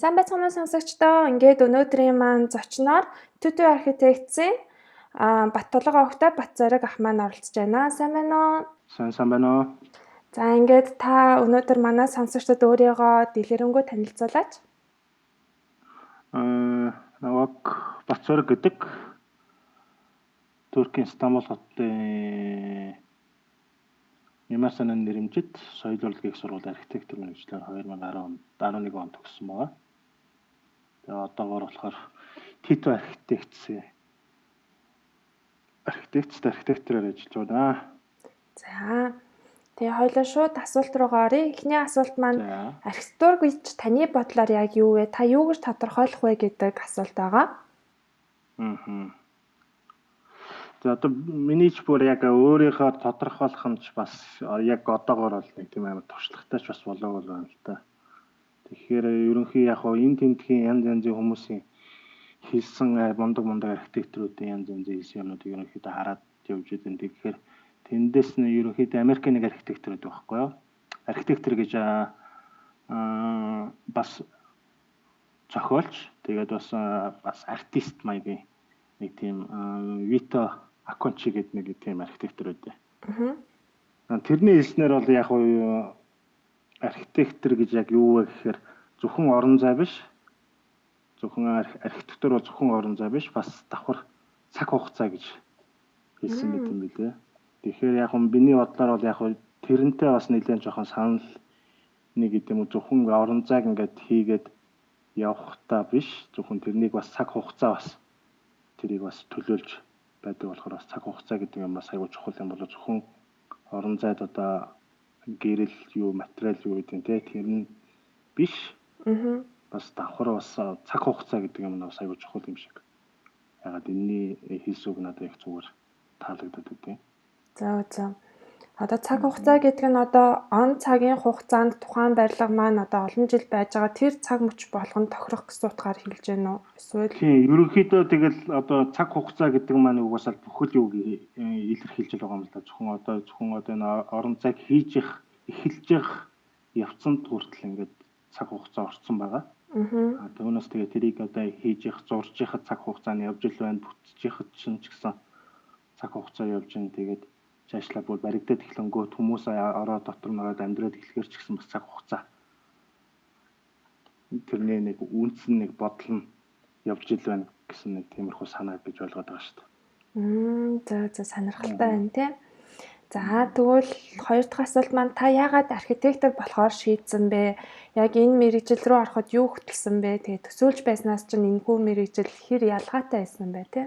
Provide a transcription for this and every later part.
Сайн байцгаана сонсогчдоо. Ингээд өнөөдрийн маань зочноор Төтөө архитектийн Баттулга огтой Бацориг ах маань оролцож байна. Сайн байна уу? Сайн байна уу? За ингээд та өнөөдөр манай сонсогчдод өөрийгөө дэлгэрэнгүй танилцуулаач. Наваг Бацориг гэдэг Туркийн Стамбул хотын Мимарсанын нэрэмжит соёл урлагийн сургууль архитектур мэргэжлээр 2011 онд төгссөн байгаа. Тэгээ одоогоор болохоор Төтөө архитектороор ажиллаж байна. За. Тэгээ хоёлаа шууд асуулт руугаа оръё. Эхний асуулт маань архитектур гэж таны бодлоор яг юу вэ? Та юу гэж тодорхойлох вэ гэдэг асуулт байгаа. За одоо миний ч бүр яг өөрийнхөө тодорхойлох нь ч бас яг одоогоор бол нэг тийм амар туршлагатай ч бас болоогүй байна л та. Тэгэхээр ерөнхий яг энэ тентхийн янз янзын хүмүүсийн хийсэн мундаг архитектуруудын янз янзын хийсэн юмнуудыг ерөнхийдөө хараад явж байгаа. Тэгэхээр тэндээс нь ерөнхийдөө Америкийн нэг архитектурууд байхгүй юу? Архитектор гэж бас зохиолч, тэгээд бас артист маягийн нэг тийм Вито Акончи гэдэг нэг тийм архитектор үүдээ. Тэрний хэлснээр бол яг архитектор гэж яг юу вэ гэхээр зөвхөн орон зай биш. Зөвхөн архитектур бол зөвхөн орон зай биш, бас давхар цаг хугацаа гэж хэлсэн мэт юм билээ. Тэгэхээр яг миний бодлоор бол яг тэрнтэй бас нэлээд жоохон санал нэг гэдэм үү зөвхөн орон зайг ингээд хийгээд явахтаа биш, зөвхөн тэрнийг бас цаг хугацаа бас тэрийг бас төлөөлж байдаг болохоор бас цаг хугацаа гэдэг юм бас айгүй чухал юм болоо зөвхөн орон зайд одоо гэрэл юу материал юу гэдэг те тэр нь биш. Бас давхар бас цаг хугацаа гэдэг юм бас айгүй чухал юм шиг. Ягаад энэний хийсүүг надад их зүгээр таалагдаад өгдөө. За. Одоо цаг хугацаа гэдэг нь одоо он цагийн хугацаанд тухайн барилга маань одоо олон жил байж байгаа тэр цаг мөч болгоно тохирох гэсэн утгаар хэлж байна уу? Эсвэл тийм ерөнхийдөө тэгэл одоо цаг хугацаа гэдэг маань угаасаа бүхэл юуг илэрхийлж байгаа юм л да. Зөвхөн одоо энэ орон зайг хийж эхэлж явах явцанд хүртэл ингээд цаг хугацаа орцсон байгаа. Түүнээс тэгээ тэрийг одоо хийж явах зурж явах цаг хугацааны явж ил байна, бүтэж явах чинь ч гэсэн цаг хугацаа явж байна. Тэгээд цаашлаа бүр баригдаад эхлэнгүүт хүмүүс ороод дотор нараад амьдраад эхлэхэр ч гэсэн бас цаг хугацаа. Тэрний нэг үндсэн нэг бодол нь явж ил байна гэсэн нэг тиймэрхүү санаа гэж ойлгоод байгаа шүү дээ. За сонирхолтой байна тий. За тэгвэл хоёр дахь асуулт маань та яагаад архитектор болохоор шийдсэн бэ? Яг энэ мэргэжил рүү ороход юу хөтөлсөн бэ? Тэгээ төсөөлж байснаас чинь энэхүү мэргэжил хэр ялгаатай байсан бэ тий?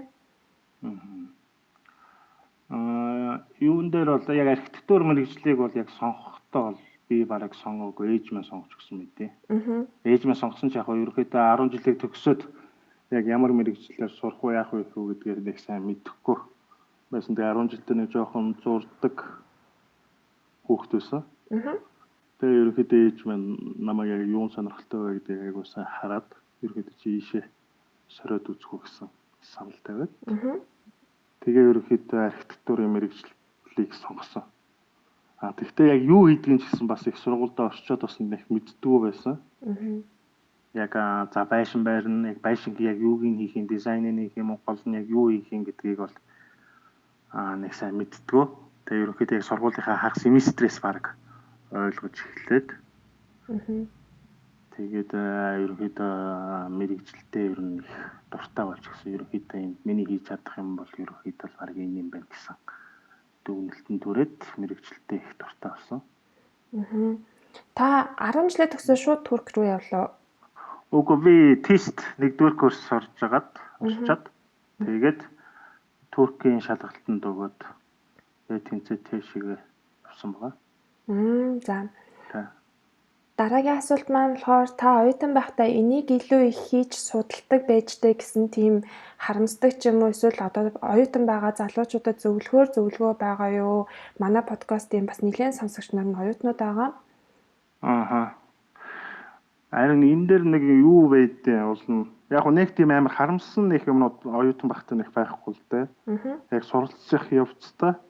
Юун дээр бол яг архитектур мэргэжлийг бол яг сонгохдоо бол би бараг сонгоогүй ээж маань сонгож өгсөн мэт. Ээж маань сонгосон ч яг ерөөхдөө 10 жилийг төгсөөд яг ямар мэргэжлээр сурах уу яах вэ гэдгээр нэг сайн мэдэхгүй байсан. Тэгээ 10 жилдээ нэг жоохон зурдаг хүүхэд байсан. Тэгээ ерөөхдөө ээж маань намайг яг юун сонирхолтой вэ гэдгийг айгуусаа хараад ерөөхдөө чи ийшээ сориод үзэх гэсэн санал тавиад. Тэгээ ерөөхдөө архитектурын мэргэжлийг сонгосон. Тэгвэл яг юу хийдгийг ч гэсэн бас их сургуультай орчоод бас нэг мэддэггүй байсан. Яг за байшин байрна, яг байшинг яг юуг нь хийх юм, дизайныг хийх юм, гол нь яг юу хийх юм гэдгийг бол нэг сайн мэддэггүй. Тэгээ ерөнхийдөө яг сургуулийнхаа хагас семестрээс баг ойлгож эхлээд. Тэгээд ерөнхийдөө мэргэжилтэй ер нь их дуртай болж гисэн. Ерөнхийдөө энэ миний хийж чадах юм бол ерөнхийдөө баг энэ юм байна гэсэн дүгнэлтэн түрээд мэргэжилтэй их дуртай болсон. Та 10 жилээ төгсөө шууд Турк руу явлаа. Үгүй би тест 1-р курс орчоод тэгээд Туркийн шалгалтанд өгөөд тэнцээ тэшигээ явсан байгаа. За. Дараагийн асуулт маань болохоор та оюутан байхдаа энийг илүү их хийж судалдаг байжтэй гэсэн тийм харамсдаг ч юм уу эсвэл одоо оюутан байгаа залуучуудад зөвлөгөө байгаа юу? Манай подкастын бас нэлээд сонсогч нар нь оюутнууд байгаа. Харин энэ дээр нэг юу байдээ болно. Яг нэг тийм амар харамссан нэг юмнууд оюутан байхдаа нэг байхгүй л дээ. Яг суралцах явцдаа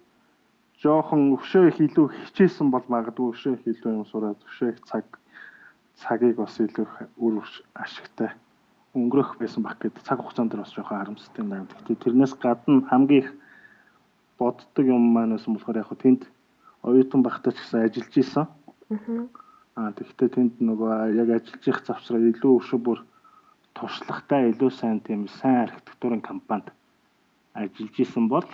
жоохон өвшөө их илүү хичээсэн бол магадгүй өвшөө их илүү юм сураад өвшөө их цаг цагийг бас илүү үр ашигтай өнгөрөх байсан баг гэдэг цаг хугацаанд бас жоохон харамсалтай юм байна. Гэхдээ тэрнээс гадна хамгийн их боддог юм маань бас болохоор яг тэнд оюутан багтаа ч гэсэн ажиллаж исэн. Тэгэхдээ тэнд нөгөө яг ажиллаж их завсраа илүү өшөө бүр туршлагатай илүү сайн архитектурын компанид ажиллаж исэн бол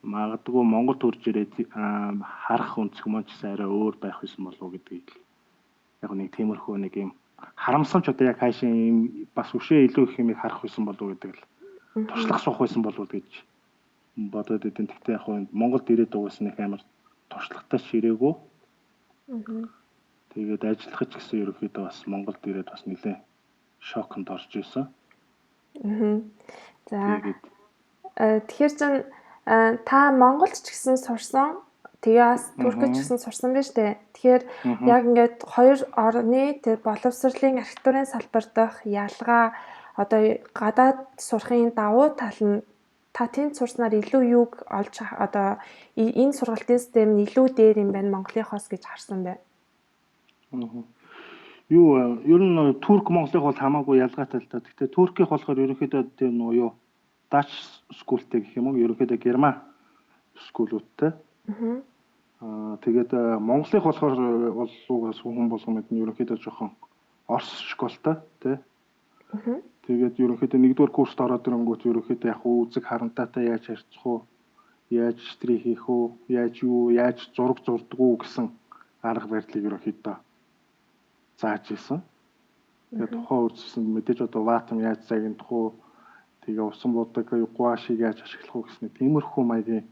магадгүй Монголд үрж ирээд харах өнцөг маань ч арай өөр байх байсан болов уу гэдгийг яг нэг тиймэрхүү нэг юм харамсамж одоо яг хаашаа юм бас өшөө илүү их юмыг харах байсан болов уу гэдэг л туршлага суух байсан болов уу гэж бодоод идэв. Тэгтээ яг Монголд ирээд угаасаа нэг амар туршлагатай ширээгүй. Тэгээд ажиллах ч гэсэн ерөөхдөө бас Монголд ирээд бас нэлээ шоконд орж ирсэн. За тэгэхээр чинь та Монголд ч гэсэн сурсан, тэгээ бас Туркид ч гэсэн сурсан биз дээ. Тэгэхээр яг ингээд хоёр орны тэр боловсролын архитектурын салбар дах ялгаа одоо гадаад сурахын давуу тал нь та тэнд сурснаар илүү юуг олж одоо энэ сургалтын систем нь илүү дээр юм байна Монголынхоос гэж харсан байна. Ер нь Турк Монголынх бол хамаагүй ялгаатай л та. Гэхдээ Туркийнх болохоор ерөнхийдөө тийм юу Дач скултэй гэх юм уу? Ерөнхийдөө Герман скулүүдтэй. Тэгээд Монголынх болохоор хүн болгон мэднэ ерөнхийдөө жоохон Орос школтой тий. Тэгээд ерөнхийдөө нэгдүгээр курст ороод ирэнгүүт ерөнхийдөө яг үзэг харантаатай яаж харьцах уу, яаж штрих хийх үү, яаж зураг зурдаг уу гэсэн арга барилыг ерөнхийдөө зааж ирсэн. Тэгээд тухайн үржсэн мэдээж одоо ватам яаж загнах уу, тэгээ усан будаг гуашиг яаж ашиглах уу гэсэн тиймэрхүү маягийн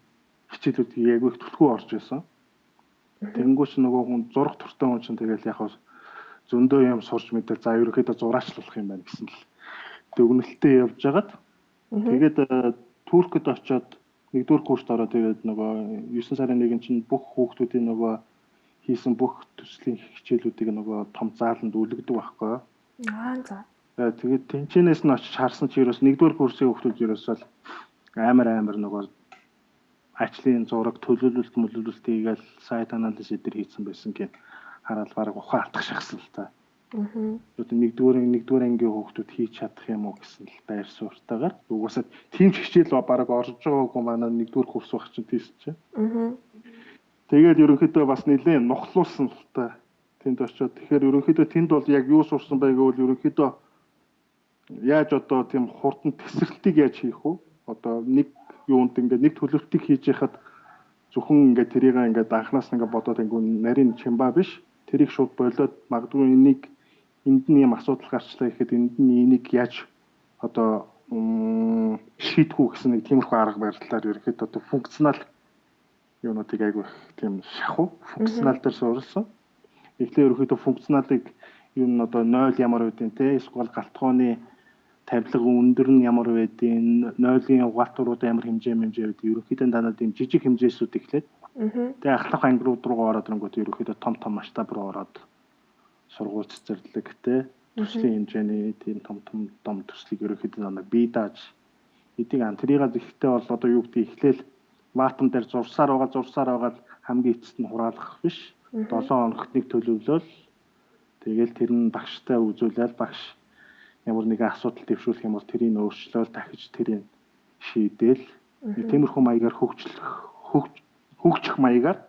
хичээлүүдийг яг их төлхөө орж ирсэн. Тэнгүүч нөгөө хүн зураг туртай хүн чинь тэгэл яг зөндөө юм сурч мэдээл за ерөнхийдөө зураачлуулах юм байна гэсэн л дүгнэлтээ явж хагаад тэгээд Туркид очиод нэгдүгээр курст ороод ирээд нөгөө 9 сарын 1-нд чинь бүх хүүхдүүдийн нөгөө хийсэн бүх төслийн хичээлүүдийг нөгөө том зааланд үлгдэг байхгүй юу? За. Тэгээд тэнцэнээс нь очиж харсан чи ерөөс нэгдүгээр курсын хүүхдүүд ерөөсөө амар нөгөө ажлын зураг төлөвлөлт хийгээл сайт анализ эдэр хийсэн байсан гэх хараад баг ухаан алдах шахсан л та. Одоо нэгдүгээр ангийн хүүхдүүд хийж чадах юм уу гэсэн л байр суурьтайгаар угаасаа тийм ч хичээл баг орж байгаагүй манай нэгдүгээр курс баг чинь тийс чи. Тэгээд ерөнхийдөө бас нэлээд нухлуулсан л та. Тэнд очиод тэгэхээр ерөнхийдөө тэнд бол яг юу сурсан байг гэвэл ерөнхийдөө яаж одоо тийм хурдан тесрэлтийг яаж хийх вэ? Одоо нэг юунд ингээд нэг төлөвтийг хийж яхад зөвхөн ингээд тэрийг ингээд анханаас ингээд бодоод ингээд нарийн чимба биш. Тэрийг шууд болоод магадгүй энд нь юм асуудал гарчлаа гэхэд энд нь энийг яаж одоо шийдэх үү гэсэн нэг тиймэрхүү арга барилаар ерөөхдөө одоо функционал юунуудыг айгүй тийм шахуу функционал дээр суурилсан. Эхлээ ерөөхдөө функционалыг юу н одоо 0 ямар байдیں۔ Тэ эсвэл галтгооны тавилга өндөр нь ямар байдیں۔ 0-ийн угаалтурууд ямар хэмжээ байдаг. Ерөөхдөө данаад юм жижиг хэмжээсүүд эхлээд тэгээ ахлах ангиуд руу ороод ирэнгүүт ерөөхдөө том масштаб руу ороод сургууль цэцэрлэг тэ төслийн хэмжээний тийм том төслийг ерөөхдөө данаа B.Batzorig эдийг тэрийг ихтэй бол одоо юу гэдэг эхлээл ватан дээр зурсаар байгаа хамгийн эцэст нь хураалгах биш 7 хоногт нэг төлөвлөл тэгэл тэр нь багштай үзүүлэл багш ямар нэгэн асуудал дэвшүүлэх юм бол тэрийг өөрчлөөл дахиж тэрийг шийдээл тиймэрхүү маягаар хөгжих маягаар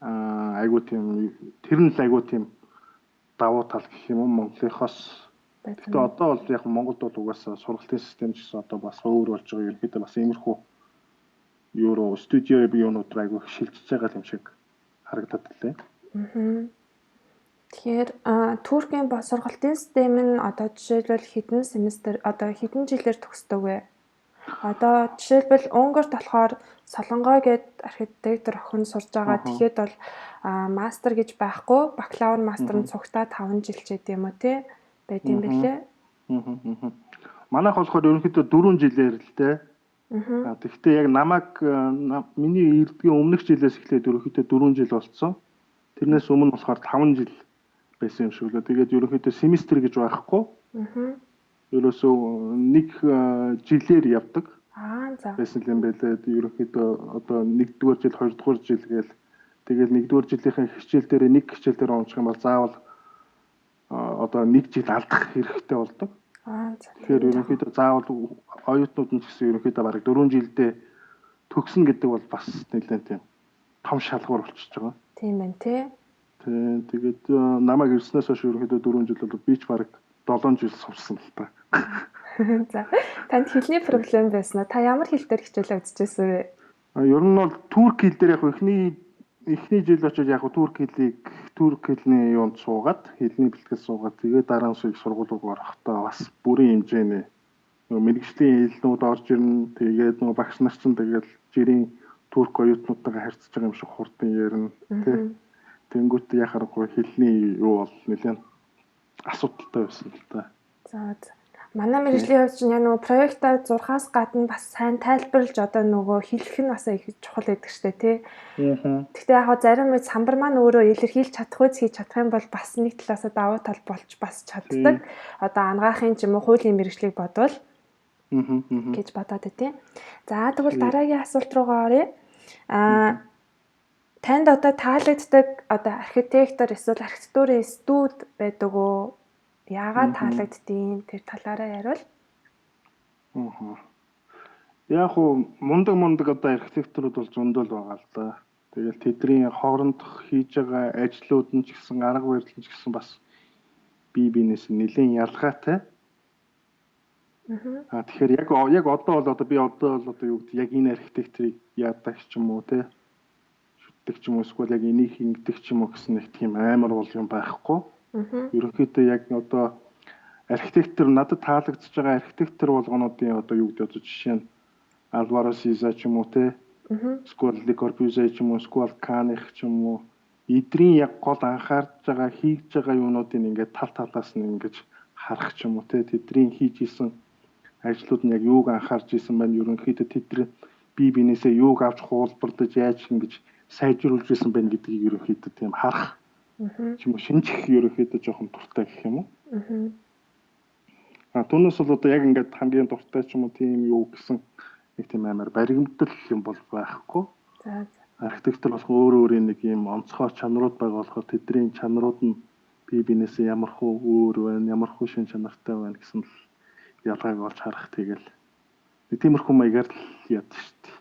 айгуу тийм тэр нь л айгуу тийм давуу тал гэх юм уу Монголынхоос. Гэхдээ одоо бол яг Монголд бол угаасаа сургалтын систем ч гэсэн одоо бас өөр болж байгаа. Ерөнхийдөө бас иймэрхүү евро студио юунууд айгуу шилжиж байгаа юм шиг харагдаад байлаа. Тэгэхээр Туркийн сургалтын систем нь одоо жишээлбэл хэдэн семестр одоо хэдэн жилээр төгсдөг вэ? Одоо жишээлбэл Унгарт болохоор Солонгой гээд архитектор охин сурж байгаа. Тэгэхэд бол мастер гэж байхгүй, бакалавр мастер нь цугтаа 5 жил ч гэдэм үү те байт юм бэлээ. Манайх болохоор ерөнхийдөө 4 жилээр л те. Тэгэхдээ яг намайг миний ирдгийн өмнөх жилээс эхлээд ерөнхийдөө 4 жил болсон. Тэрнээс өмнө болохоор 5 жил байсан юм шиг лээ. Тэгээд ерөнхийдөө семестр гэж байхгүй. Ерөөсөө нэг жилээр явдаг. За. Байсан юм байлээ. Ерөнхийдөө одоо 1-р жил, 2-р жил гээл Тэгэл нэгдүгээр жилийнхээ хичээл дээр нэг хичээл дээр унчих юм бол заавал одоо нэг жил алдах хэрэгтэй болдог. Тэгэхээр ерөнхийдөө заавал оюутнууд нь ч гэсэн ерөнхийдөө бараг 4 жилдээ төгснө гэдэг бол бас нэлээд тийм том шалгуур болчихж байгаа. Тийм байна тий. Тэгээд намайг ирснээс хойш ерөнхийдөө 4 жил бол би ч бараг 7 жил сувсан л та. За. Танд хэлний проблем байсан уу? Та ямар хэл дээр хичээлээ үзчихсэн вэ? Ер нь бол турк хэл дээр яг эхний жил очиж яг турк хэлний юунд суугаад хэлний бэлтгэл суугаад тэгээд дараа нь сургууль руу орохдоо бас бүрийн хэмжээний мэрэгжлийн хэлнүүд орж ирнэ. Тэгээд багш нар ч тэгээд жирийн турк оюутнуудтайгаа харьцаж байгаа юм шиг хурдан ярина тий. Тэнгүүт яхахгүй хэлний юу бол нэлээд асуудалтай байсан л та. За. Манай мэрэгжлийн хувьд чинь нөгөө проектаа 6-аас гадна бас сайн тайлбарлаж одоо нөгөө хэлэх нь бас их чухал гэдэг штэ тий. Гэхдээ яг зарим үед самбар маань өөрөө илэрхийлж чадах үс хийж чадах юм бол бас нэг талаасаа давуу тал болж бас чаддаг. Одоо ангаахын ч юм уу хуулийн мэрэгжлийг бодвол гэж бодоод тий. За тэгвэл дараагийн асуулт руугаа оръё. Танд одоо таалагддаг одоо архитектор эсвэл архитектурын студ байдаг уу? Яагаад таалагддیں۔ Тэр талаараа яриул. Яг уу мундаг одоо архитектурууд бол зөндөл байгаа л да. Тэгэл тэдний хоорондох хийж байгаа ажлууд нь ч гэсэн арга барил нь ч гэсэн бас бие биенээс нэлээд ялгаатай. Тэгэхээр яг одоо бол одоо юу гэдэг яг энэ архитекторыг яадаг ч юм уу те шүтдэг ч юм уу эсвэл яг энийг хингэдэг ч юм уу гэсэн нэг тийм амар бол юм байхгүй. Ерөнхийдөө яг одоо архитектор надад таалагдж байгаа архитектор болгонуудын одоо юу гэдэг жишээ нь Alvaro Siza ч юм уу те эсвэл Le Corbusier ч юм уу эсвэл Kahn ч юм уу эдрийн яг гол анхаарж байгаа хийж байгаа юунуудыг ингээд тал талаас нь ингэж харах ч юм уу те тэдний хийж исэн ажлууд нь яг юуг анхаарч исэн байна ерөнхийдөө тэд бие биенээсээ юуг авч хуулбардаж яаж ингэж сайжруулж исэн байна гэдгийг ерөнхийдөө тийм харах юм шинжих ерөнхийдөө жоохон дуртай гэх юм уу. Түүнээс бол одоо яг ингээд хамгийн дуртай ч юм уу тийм юу гэсэн нэг тийм амар баримтал юм бол байхгүй. Архитектор болох өөр нэг юм онцгой чанарууд байгаа болохоор тэдний чанарууд нь бие биенээсээ ямар хөө өөр байна, ямар хөө шин чанартай байна гэсэн л ялгааг олж харах тэгэл. Тиймэрхүү маягаар л яадаг шүү дээ.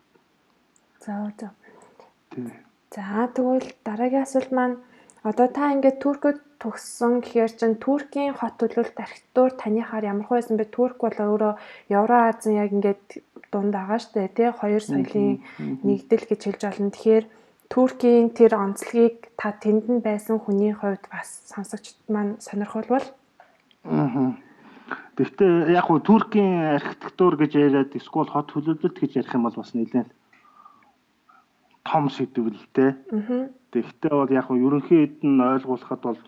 За тэгвэл дараагийн асуулт маань одоо та ингээд Туркид төгссөн гэхээр чинь Туркийн хот төлөвлөлт архитектур таныхаар ямар байсан бэ? Турк бол өөрөө Евразийн яг ингээд дунд байгаа штэ тий хоёр соёлын нэгдэл гэж хэлж болно. Тэгэхээр Туркийн тэр онцлогийг та тэнд нь байсан хүний хувьд бас сонсогчд маань сонирхолвол. Гэхдээ яг хөө Туркийн архитектур гэж яриад эсвэл хот төлөвлөлт гэж ярих юм бол бас нэлээд том сэдв л дээ. Тэгэхдээ бол яг хөө ерөнхийд нь ойлгуулахад бол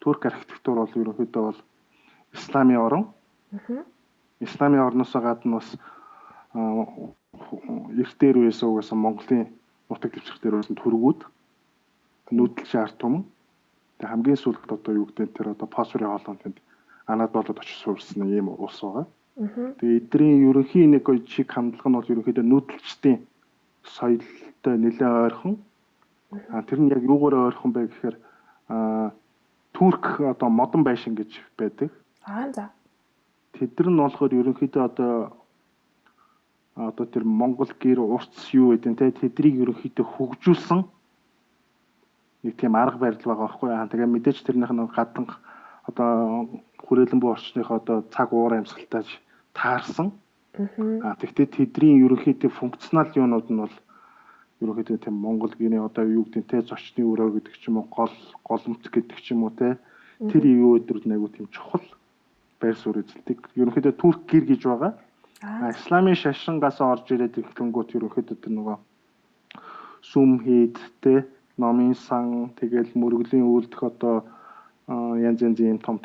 турк архитектур бол ерөнхийдөө бол исламын орн. Исламын орноос гадна бас эрт дээр үеэс угаасаа Монголын нутаг дэвсгэр дээр байсан төргүүд нүүдэлч ард түмэн. Тэг хамгийн сүүлд одоо юу гэдэг тэр одоо Фосфорын хоолойнд тэнд Анадолод очиж суурсан ийм улс байгаа. Тэгээ эдний ерөнхий нэг чиг хандлага нь бол ерөнхийдөө нүүдэлчдийн соёлтой нэлээд ойрхон. Тэр нь яг юугаар ойрхон бэ гэхээр турк одоо модон байшин гэж байдаг. Тэдэр нь болохоор ерөнхийдөө одоо тэр Монгол гэр уртс юу гэдэг нь тэдрийг ерөнхийдөө хөгжүүлсэн нэг тийм арга барил байгаа байхгүй. Тэгээ мэдээж тэрнийх нь гадна одоо хүрээлэн буй орчныхоо одоо цаг уур амьсгалтаж таарсан. Тэгвэл тэдний ерөнхийдөө функционал юунууд нь бол ерөнхийдөө тийм Монгол гэрийн одоо юу гэдэг нь зочны өрөө гэдэг ч юм уу голомт гэдэг ч юм уу тэр юу өдрүүд нэг тийм чухал байр суурь эзэлдэг. Ерөнхийдөө турк гэр гэж байгаа. Исламын шашингаас орж ирээд ирэнгүүт ерөнхийдөө тэр нөгөө сүм хийд номын сан тэгэл мөргөлийн үйлдэх одоо янз янзын том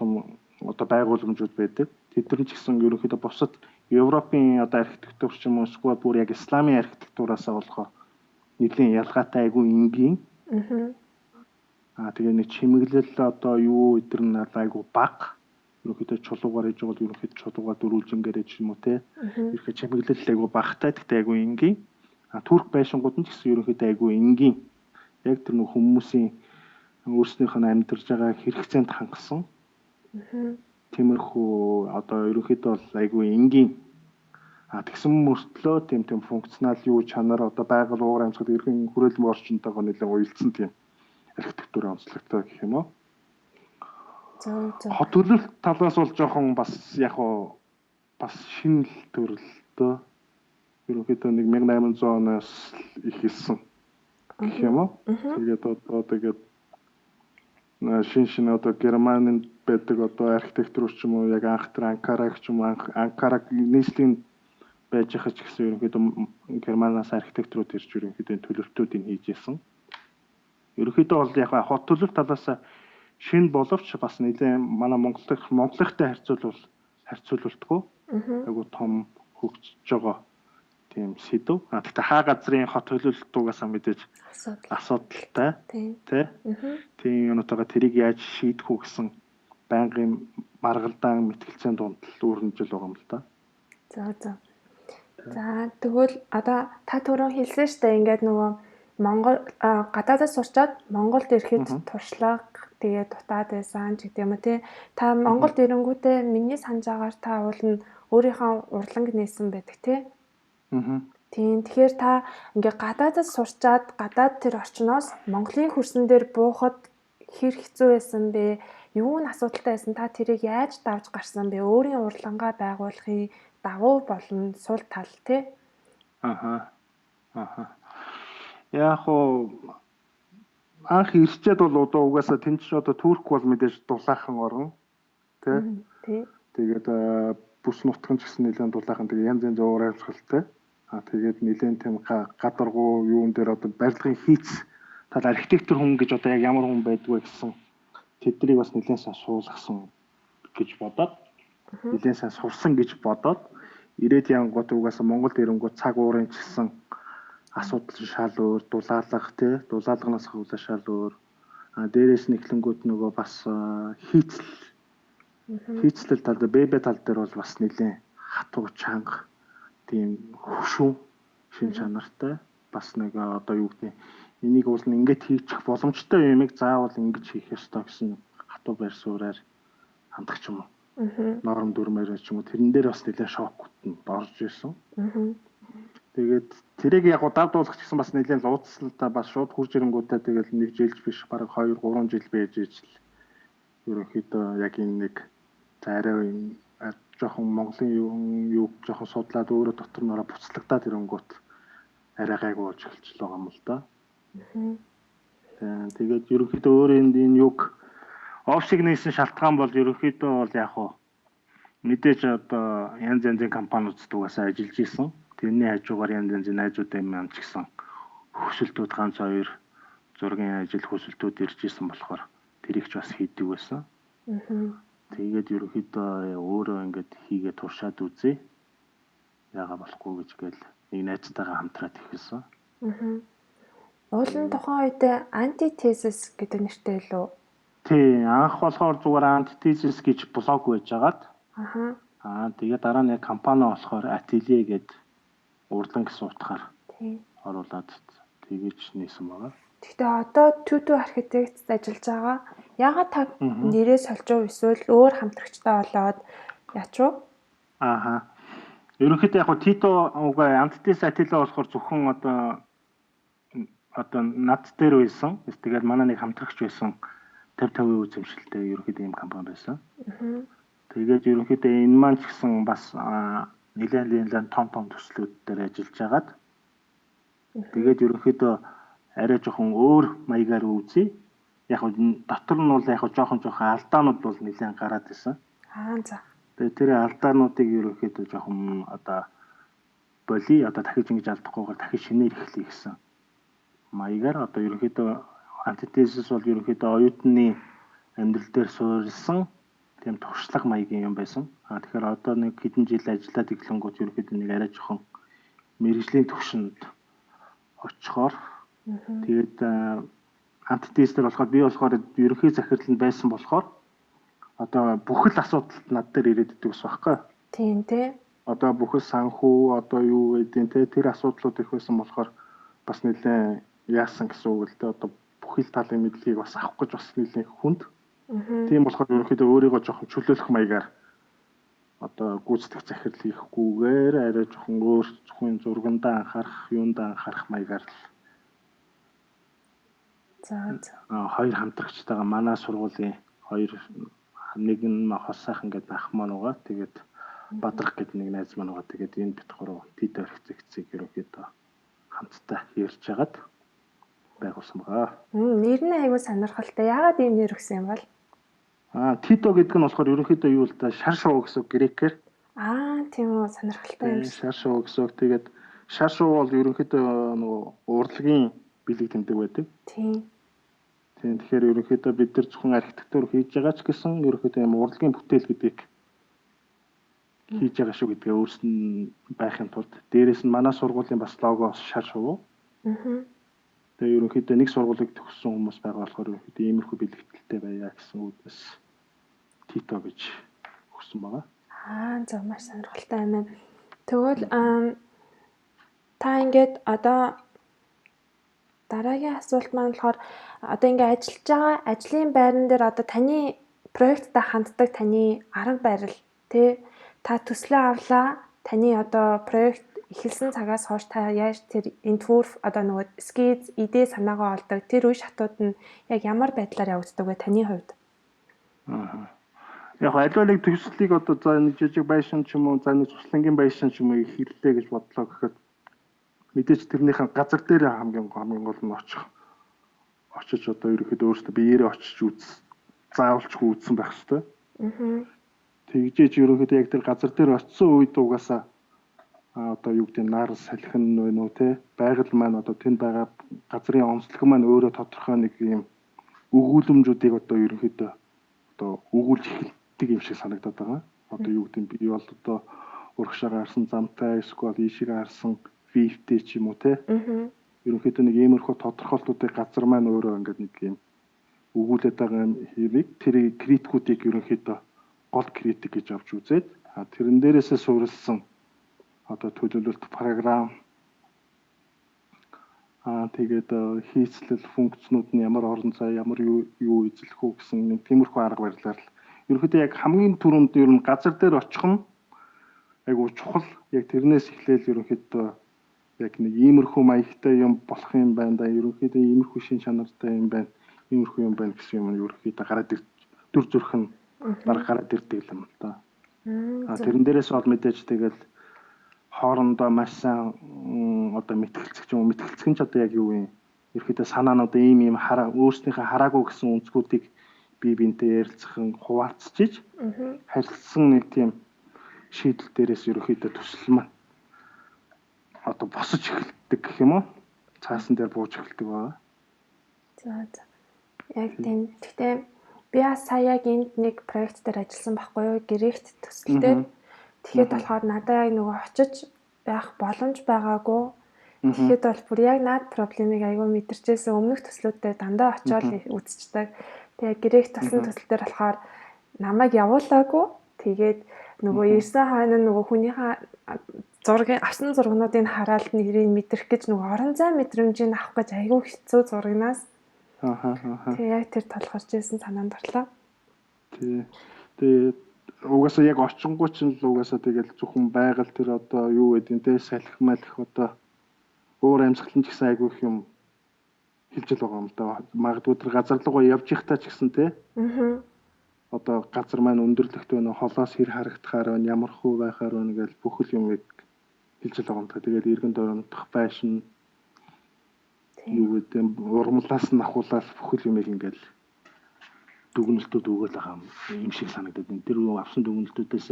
одоо байгууламжууд байдаг. Тэд нар ч гэсэн ерөнхийдөө бусад Европын одоо архитектур ч юм уу эсвэл бүр яг исламын архитектураас болохоор нэлийн ялгаатай айгүй энгийн. Тэгээ нэг чимэглэл одоо юу өдр нь айгүй бага. Ерөнхийдөө чулуугаар хийж байгаа ерөнхийдөө чулуугаар дөрвөлжингээр ч юм уу ерөнхийдөө чимэглэл айгүй багтай гэхдээ айгүй энгийн. Турк байшингууд нь ч гэсэн ерөнхийдөө айгүй энгийн. яг тэр нэг хүмүүсийн өөрснийх нь амьдарч байгаа хэрэгцээнд хангасан. Тиймэрхүү одоо ерөнхийдөө бол айгүй энгийн тэгсэн мөртлөө тийм функционал юу чанар одоо байгаль уур амьсгал ерхэн хүрээлэн орчинтойгоо нэлээд уялдсан тийм архитектурын онцлогтой гэх юм уу. Хот төлөвлөлт талаас бол жоохон бас яг уу бас шинэ төрөлтөө ерөнхийдөө нэг 1800 оноос ихэлсэн гэх юм уу. Тэгээд одоо шинэ одоо Германд байдаг одоо архитектур ч юм уу яг анх тэр Анкараг ч юм уу Анкараг нийслэлийн байж байгаа ч гэсэн ерөнхийдөө Германаас архитектурууд ирж ерөнхийдөө төлөвлөлтүүдийг хийж ирсэн. Ерөнхийдөө бол яг хот төлөвлөлт талаас шинэ боловч бас нэлээд манай Монголтой харьцуулбалгүй айгу том хөгжиж байгаа тийм сэдв. Гэхдээ хаа газрын хот төлөвлөлтүүгээс мэдээж асуудалтай тий. Тийм юунотойгоо тэрийг яаж шийдэх үү гэсэн байнгын маргалдаан мэтгэлцээний дунд үүрнжил байгаа юм л да. За тэгвэл одоо та түрүү хэлсэн шүү дээ ингээд нөгөө Монгол гадаадаас сурчаад Монголд ирэхэд туршлага тэгээд дутаад байсан ч гэдэг юм уу тий. Та Монголд ирэнгүүтээ миний санаж байгаагаар та уул нь өөрийнхөө урланг нээсэн байдаг тий. Тийм тэгэхээр та ингээд гадаадаас сурчаад гадаад тэр орчноос Монголын хөрсөн дээр буухад хэр хэцүү байсан бэ? Юу н асуудалтай байсан? Та тэрийг яаж давж гарсан бэ? Өөрийн урлагаа байгуулахын давуу болон сул тал тий. Яг хоо анх ирчээд бол одоо угаасаа тэнцш одоо Турк бол мэдээж дулаахан орон тий. Тэгээд бүс нутган ч гэсэн нэлээд дулаахан тэгээд янз янз уур амьсгалтай. Тэгээд нэлээд тийм гадаргуу юун дээр одоо барилгын хийц тал архитектур хүн гэж одоо яг ямар хүн байдгүй гэсэн тэднийг бас нэлээд сайн суулгасан гэж бодоод нэлээд сайн сурсан гэж бодоод ирээд янгууд угаасаа Монголд ирэнгүүт цаг уурын ч гэсэн асуудал шал өөр дулаалгах тий дулаалганаас хавлаа шал өөр дээрээс нь эхлэнгүүт нөгөө бас хийцлэл тал дээр B.B тал дээр бол бас нэлээд хатуу чанга тийм хөшүүн шин чанартай бас нэг одоо юу гэдэг энийг уул нь ингэж хийчих боломжтой юмыг заавал ингэж хийх ёстой гэсэн хатуу байр суурьаар хандах ч юм уу. Норм дүрмээр ч юм уу тэрэн дээр бас нэлээд шокууд нь орж ирсэн. Тэгээд тэрийг яг давдуулах гэсэн бас нэлээд луудсалтай бас шууд хурж ирэнгүүтээ тэгэл нэг жилж биш бараг 2-3 жил байж ижил ерөнхийдөө яг энэ нэг арай жоохон Монголын юу жоохон судлаад өөрөө дотор нөрөө буцлагтаад ирэнгүүт арай гайгүй болж эхэлж байгаа юм л да. Тэгээд ерөнхийдөө өөрөө энэ юг офшиг нээсэн шалтгаан бол ерөнхийдөө бол яг хуу мэдээж одоо янз янзын компаниудад угаасаа ажиллаж исэн. Тэрний хажуугаар янз янзын найзуудтай маань ч гэсэн хөсөлтүүд ганц хоёр зургийн ажил хөсөлтүүд ирж исэн болохоор тэрийг ч бас хийдэг байсан. Тэгээд ерөнхийдөө өөрөө ингээд хийгээ туршаад үзье. Яага болохгүй гэж гээл нэг найзтайгаа хамтраад ихэлсэн. Уулын тухайн үед антитезис гэдэг нэртэй лөө. Тий, анх болохоор зүгээр антитезис гэж блог байж агаад. Тэгээд дараа нь компани болохоор ателье гэдэг урлан гэсэн утгаар оруулаад тэгэж нээсэн байгаа. Гэхдээ одоо Түтү архитектд ажиллаж байгаа. Яагаад та нэрээ сольж эсвэл өөр хамтрагчтай болоод яач вэ? Ерөнхийдөө яг Тито угаа антитез ателье болохоор зөвхөн одоо над дээр байсан. Тэгээд манай нэг хамтрагч байсан 50-50% үзэмшилтэй ерөнхийдөө ийм компани байсан. Тэгээд ерөнхийдөө энэ маань ч гэсэн бас нэлээд том төслүүд дээр ажиллаж агаад. Тэгээд ерөнхийдөө арай жоохон өөр маягаар үзье. Яг дотор нь бол яг жоохон алдаанууд бол нэлээд гараад ирсэн. За. Тэгээд тэр алдаануудыг ерөнхийдөө жоохон одоо дахиж ингэж алдахгүйгээр дахиж шинээр эхлэе гэсэн маягаар одоо ерөнхийдөө антитезис бол ерөнхийдөө оюутны амьдрал дээр суурилсан тийм туршлага маягийн юм байсан. Тэгэхээр одоо нэг хэдэн жил ажиллаад ирэнгүүт ерөнхийдөө нэг арай жоохон мэргэжлийн төвшөнд очихоор тэгээд антитезээр болохоор би болохоор ерөнхий захирланд байсан болохоор одоо бүхэл асуудалд над дээр ирээд идэг ус байхгүй. Тийм тий. Одоо бүхэл санхүү одоо юу гэдэг те тэр асуудлууд их байсан болохоор бас нэлээ яасан гэсэн үг л дээ. Одоо бүхэл талын мэдлэгийг бас авах гэж бас нэлээд хүнд. Тийм болохоор ерөнхийдөө өөрийгөө жоохон чөлөөлөх маягаар одоо гүйцэтгэх захирал хийхгүйгээр арай жоохон өөр зөвхөн зургандаа анхаарах, юундаа анхаарах маягаар л хоёр хамтрагчтайгаа манай сургуулийн хоёр нэг нь хос сайхан гэдэг ах маань байгаа. Тэгээд Бадрах гэдэг нэг найз маань байгаа. Тэгээд энэ бит гурав тэд архитектцийг ерөнхийдөө хамтдаа ярьж хагаад байгуулсан байгаа. Нэр нь аягүй сонирхолтой. Яагаад ийм нэр өгсөн юм бол? Тито гэдэг нь болохоор ерөнхийдөө юу л да шар шуу гэсэн грекээр. Тийм үү, сонирхолтой юм шиг. Шар шуу гэсэн. Тэгээд шар шуу бол ерөнхийдөө нөгөө урлагийн бэлэг тэмдэг байдаг. Тийм. Тэгэхээр ерөнхийдөө бид нар зөвхөн архитектур хийж байгаа ч гэсэн ерөнхийдөө юм урлагийн бүтээл гэдгийг хийж байгаа шүү гэдгээ өөрсдөө байхын тулд дээрээс нь манай сургуулийн бас логоос шар шуу. Тэгээ ерөнхийдөө нэг сургуулийг төгссөн хүмүүс байгаа болохоор ерөнхийдөө иймэрхүү бэлэгдэлтэй байя гэсэн үгнээс Тито гэж өгсөн байгаа. За маш сонирхолтой юм байна. Тэгвэл та ингээд одоо дараагийн асуулт маань болохоор одоо ингээд ажиллаж байгаа ажлын байран дээр одоо таны проекттай ханддаг таны арга барил та төслөө авлаа таны одоо проект эхэлсэн цагаас хойш та яаж тэр интвүр одоо нөгөө скиз идэ санаагаа олдог тэр үе шатууд нь яг ямар байдлаар явагддаг вэ таны хувьд? Яг аль төслийг одоо за нэг жижиг байшин ч юм уу за нэг цуслангийн байшин ч юм уу хийлээ гэж бодлоо гэхэд мэдээж тэрнийхэн газар дээр хамгийн гол нь очиж одоо ерөөхдөө өөртөө биеэрээ очиж заавалчгүй үзсэн байх хэвээр. Тэгжээж ерөөхдөө яг тэр газар дээр очисон үед угаасаа одоо юу гэдэг нь нар салхин вэ нүү те байгаль маань одоо тэнд байгаа газрын онцлог маань өөрөө тодорхой нэг юм өгүүлэмжүүдийг одоо ерөөхдөө одоо өгүүлж эхэлдэг юм шиг санагдаад байгаа. Одоо юу гэдэг нь би бол одоо урагшаа гарсан замтай эсвэл ийшээ гарсан вивтэй ч юм уу те. Ерөнхийдөө нэг иймэрхүү тодорхойлтуудыг газар маань өөрөө ингээд нэг юм өгүүлээд байгаа юм хэрэг тэр критикүүдийг ерөнхийдөө гол критик гэж авч үзээд тэрэн дээрээсээ суурилсан одоо төлөвлөлт програм тэгээд хийцлэл функцнууд нь ямар орон зай ямар юу эзлэх үү гэсэн нэг тиймэрхүү арга барилаар л ерөнхийдөө яг хамгийн түрүүнд ер нь газар дээр очих нь айгуу чухал яг тэрнээс эхлээл ерөнхийдөө яг нэг иймэрхүү маягтай юм болох юм байна да ерөнхийдөө иймэрхүү шин чанартай юм байна иймэрхүү юм байна гэсэн юм ерөнхийдөө гараад дүр зүрх нь бараг гараад ирдэг юм л да. Тэрэн дээрээс бол мэдээж тэгэл хоорондоо маш сайн одоо мэтгэлцэх юм мэтгэлцэх нь ч одоо яг юу юм ерөөхдөө санаанууд ийм өөрснийхөө хараагүй гэсэн үнцгүүдийг бие биентэй ярилцсан хуваалцчих харилцсан нэг тийм шийдэл дээрээс ерөөхдөө төсөл маань одоо босож эхэлдэг гэх юм уу цаасан дээр бууж эхэлдэг байгаа. Яг тийм. Гэхдээ би сая яг энд нэг проект дээр ажилласан байхгүй юу гэрээт төсөл дээр. Тэгэхэд болохоор надад яг нөгөө очиж байх боломж байгаагүй. Тэгэхэд бол бүр яг над проблемыг аягүй мэдэрчээсэн өмнөх төслүүдэд дандаа очиод үзчихдэг. Тэгээ гэрээт тосон төсөл дээр болохоор намайг явуулаагүй. Тэгээд нөгөө ирсэн хойно нөгөө хүнийхээ авсан зургнуудыг хараад нэрийг мэдрэх гэж нөгөө орон зай мэдрэмжийг авах гэж аягүй хэцүү зурагнаас. Тэгээ яг тэр толгорч ирсэн санаанд орлоо. Тэгээ угаасаа яг очингуу ч л угаасаа тэгэл зөвхөн байгаль тэр одоо юу гэдэг те салхи малх одоо өөр амьсгалын ч гэсэн айгүй их юм хэлж байгаа юм да. Магадгүй тэр газар руугаа явж ихтаа ч гэсэн те. Одоо газар маань өндөрлөгт байна холоос хэр харагдахаар байна ямар хөө байхаар байна гэж бүхэл юмыг хэлж байгаа юм да. Тэгээд эргэн дөрөндөх байшин юу гэдэг урмлаас нь ахуулаад бүхэл юмыг ингээл дүгнэлтүүд өгөөл байгаа юм шиг санагдаад байна. Тэр авсан дүгнэлтүүдээс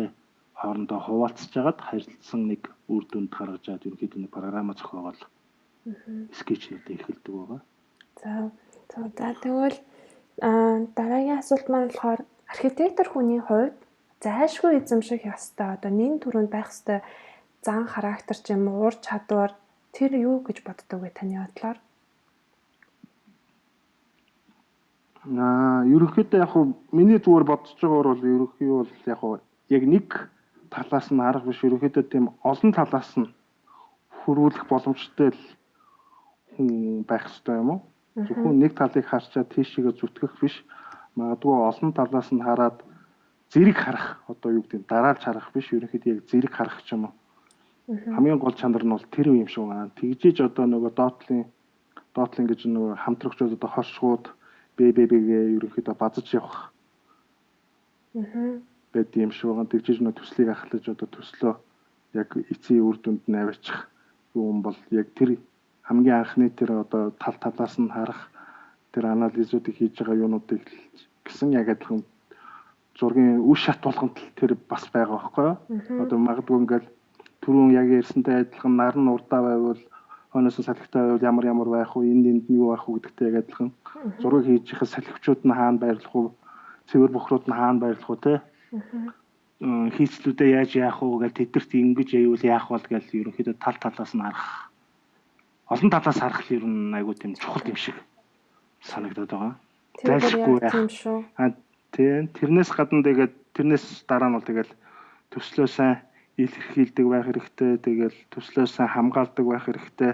хоорондоо хуваалцж хагаад харилцсан нэг үр дүнд гаргаж аваад ерөнхийдөө нэг програма зохиогоол скетчнүүдээ эхэлдэг байгаа. За тэгвэл дараагийн асуулт маань болохоор архитектор хүний хувьд зайлшгүй эзэмших ёстой одоо нэн түрүүнд байх ёстой зан характер ч юм уу ур чадвар тэр юу гэж боддог вэ таны бодлоор? Ерөнхийдөө яг хуу миний зүгээр бодож байгаагаар бол ерөнхий бол яг хуу яг нэг талаас нь арга биш ерөнхийдөө тийм олон талаас нь хөрвүүлэх боломжтой л байх хэрэгтэй юм уу? Зөвхөн нэг талыг харчаад тийшээгээ зүтгэх биш. Магадгүй олон талаас нь хараад зэрэг харах, одоо юу гэдэг нь дараалж харах биш, ерөнхийдөө яг зэрэг харах ч юм уу. Хамгийн гол чанар нь бол тэр юм шиг байна. Тэгжиж одоо нөгөө доотлын гэж нөгөө хамтрагчуд одоо хошгууд гээ ерөнхийдөө базаж явах. Байд юм шиг байгаа. Тэгжиж нөгөө төслийг ахлаж одоо төслөө яг эцсийн үр дүнд нь аваачих юм бол яг тэр хамгийн анхны тэр одоо талаас нь харах тэр анализуудыг хийж байгаа юунуудыг гэсэн яг адилхан зургийн үе шат болгонд тэр бас байгаа байхгүй юу? Одоо магадгүй ингээл түрүүн яг ярьсантай адилхан наран урдаа байвал хойноос нь салхитай байвал ямар байх вэ? Энд нь юу байх вэ гэдэгтэй яг адилхан зураг хийж ихэ салхивчуд нь хаана байрлах вэ? Цэвэр бохрууд нь хаана байрлах вэ те? Хийцлүүдээ яаж яах вэ гэж тэдэрт ингэж аявал яах бол гэж ерөнхийдөө талаас нь харах. Олон талаас харах ер нь айгүй тийм чухал юм шиг санагдаад байгаа. Зайлшгүй тийм шүү. Тийм тэрнээс гадна тэгээд тэрнээс дараа нь бол тэгэл төслөө сайн илэрхийлдэг байх хэрэгтэй. Тэгэл төслөө сайн хамгаалдаг байх хэрэгтэй.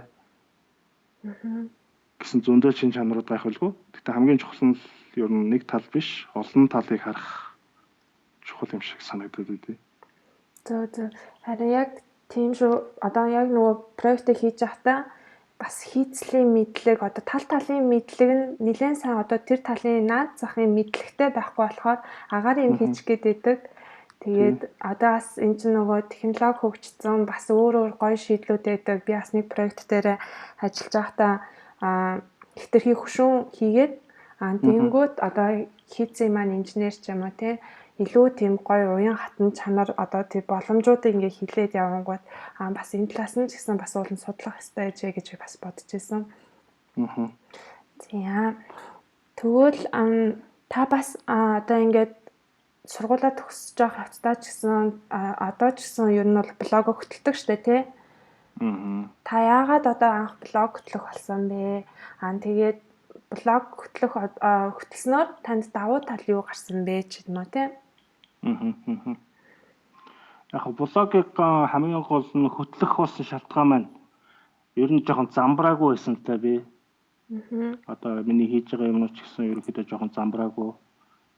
Гэсэн зөндөө чин чанарууд байх болов уу? Гэхдээ хамгийн чухал нь ер нь нэг тал биш, олон талыг харах чухал юм шиг санагдаад байдیں۔ Зөв. Харин яг тийм шүү. Одоо яг нөгөө проектыг хийж байхдаа бас хийцлийн мэдлэг одоо талын мэдлэг нь нэлээд сайн одоо тэр талын наад захын мэдлэгтэй байхгүй болохоор агаар юм хийчих гээд байдаг. Тэгээд одоо бас энэ чинь нөгөө технологи хөгжсөн бас өөр гоё шийдлүүд байдаг. Би бас нэг проект дээр ажиллаж байхдаа хэтэрхий хөшүүн хийгээд тэгэнгүүт одоо хийцэн маань инженер ч юм уу те илүү тийм гоё уян хатан чанар одоо тэр боломжуудыг ингээ хилээд явангууд бас энэ талаас нь ч гэсэн бас уулын судлах хэрэгтэй гэж бас бодож байсан. Тийм. Тэгвэл та бас одоо ингээд сургуулаа төгсөж байгаа хавцтай ч гэсэн одоо ч гэсэн ер нь бол блог хөтэлдэг штэ тий. Та яагаад одоо анх блог хөтлөх болсон бэ? Тэгээд блог хөтлснөөр танд давуу тал юу гарсан бэ ч юм уу тий? Яг блогийг хамгийн гол нь хөтлөх болсон шалтгаан маань ер нь жоохон замбраагүй байсантай би. Одоо миний хийж байгаа юмнууд ч гэсэн ерөөхдөө жоохон замбраагүй.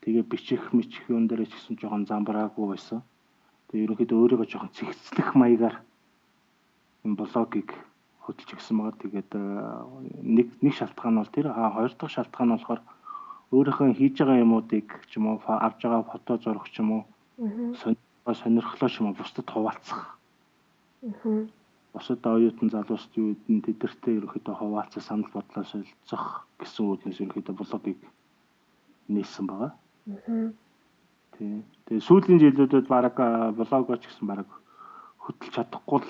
Тэгээ бичих юм дээр ч гэсэн жоохон замбраагүй байсан. Тэгээ ерөөхдөө өөрийгөө жоохон цэгцлэх маягаар энэ блогийг хөтлж гисэн байгаа. Тэгээд нэг шалтгаан бол тэр хоёр дахь шалтгаан нь болохоор өөрийнхөө хийж байгаа юмуудыг ч юм уу авж байгаа фото зураг ч юм уу сонирхлоо ч юм уу бусдад хуваалцах. Бусад оюутан залуусд юу гэдэн тэдэртээ ерөөхдөө хуваалцах санал бодлоо солилцох гэсэн үүднээс ерөөхдөө блогийг нээсэн байгаа. Тэгээ сүүлийн жилүүдэд баг блогоо ч гэсэн баг хөтлж чадахгүй л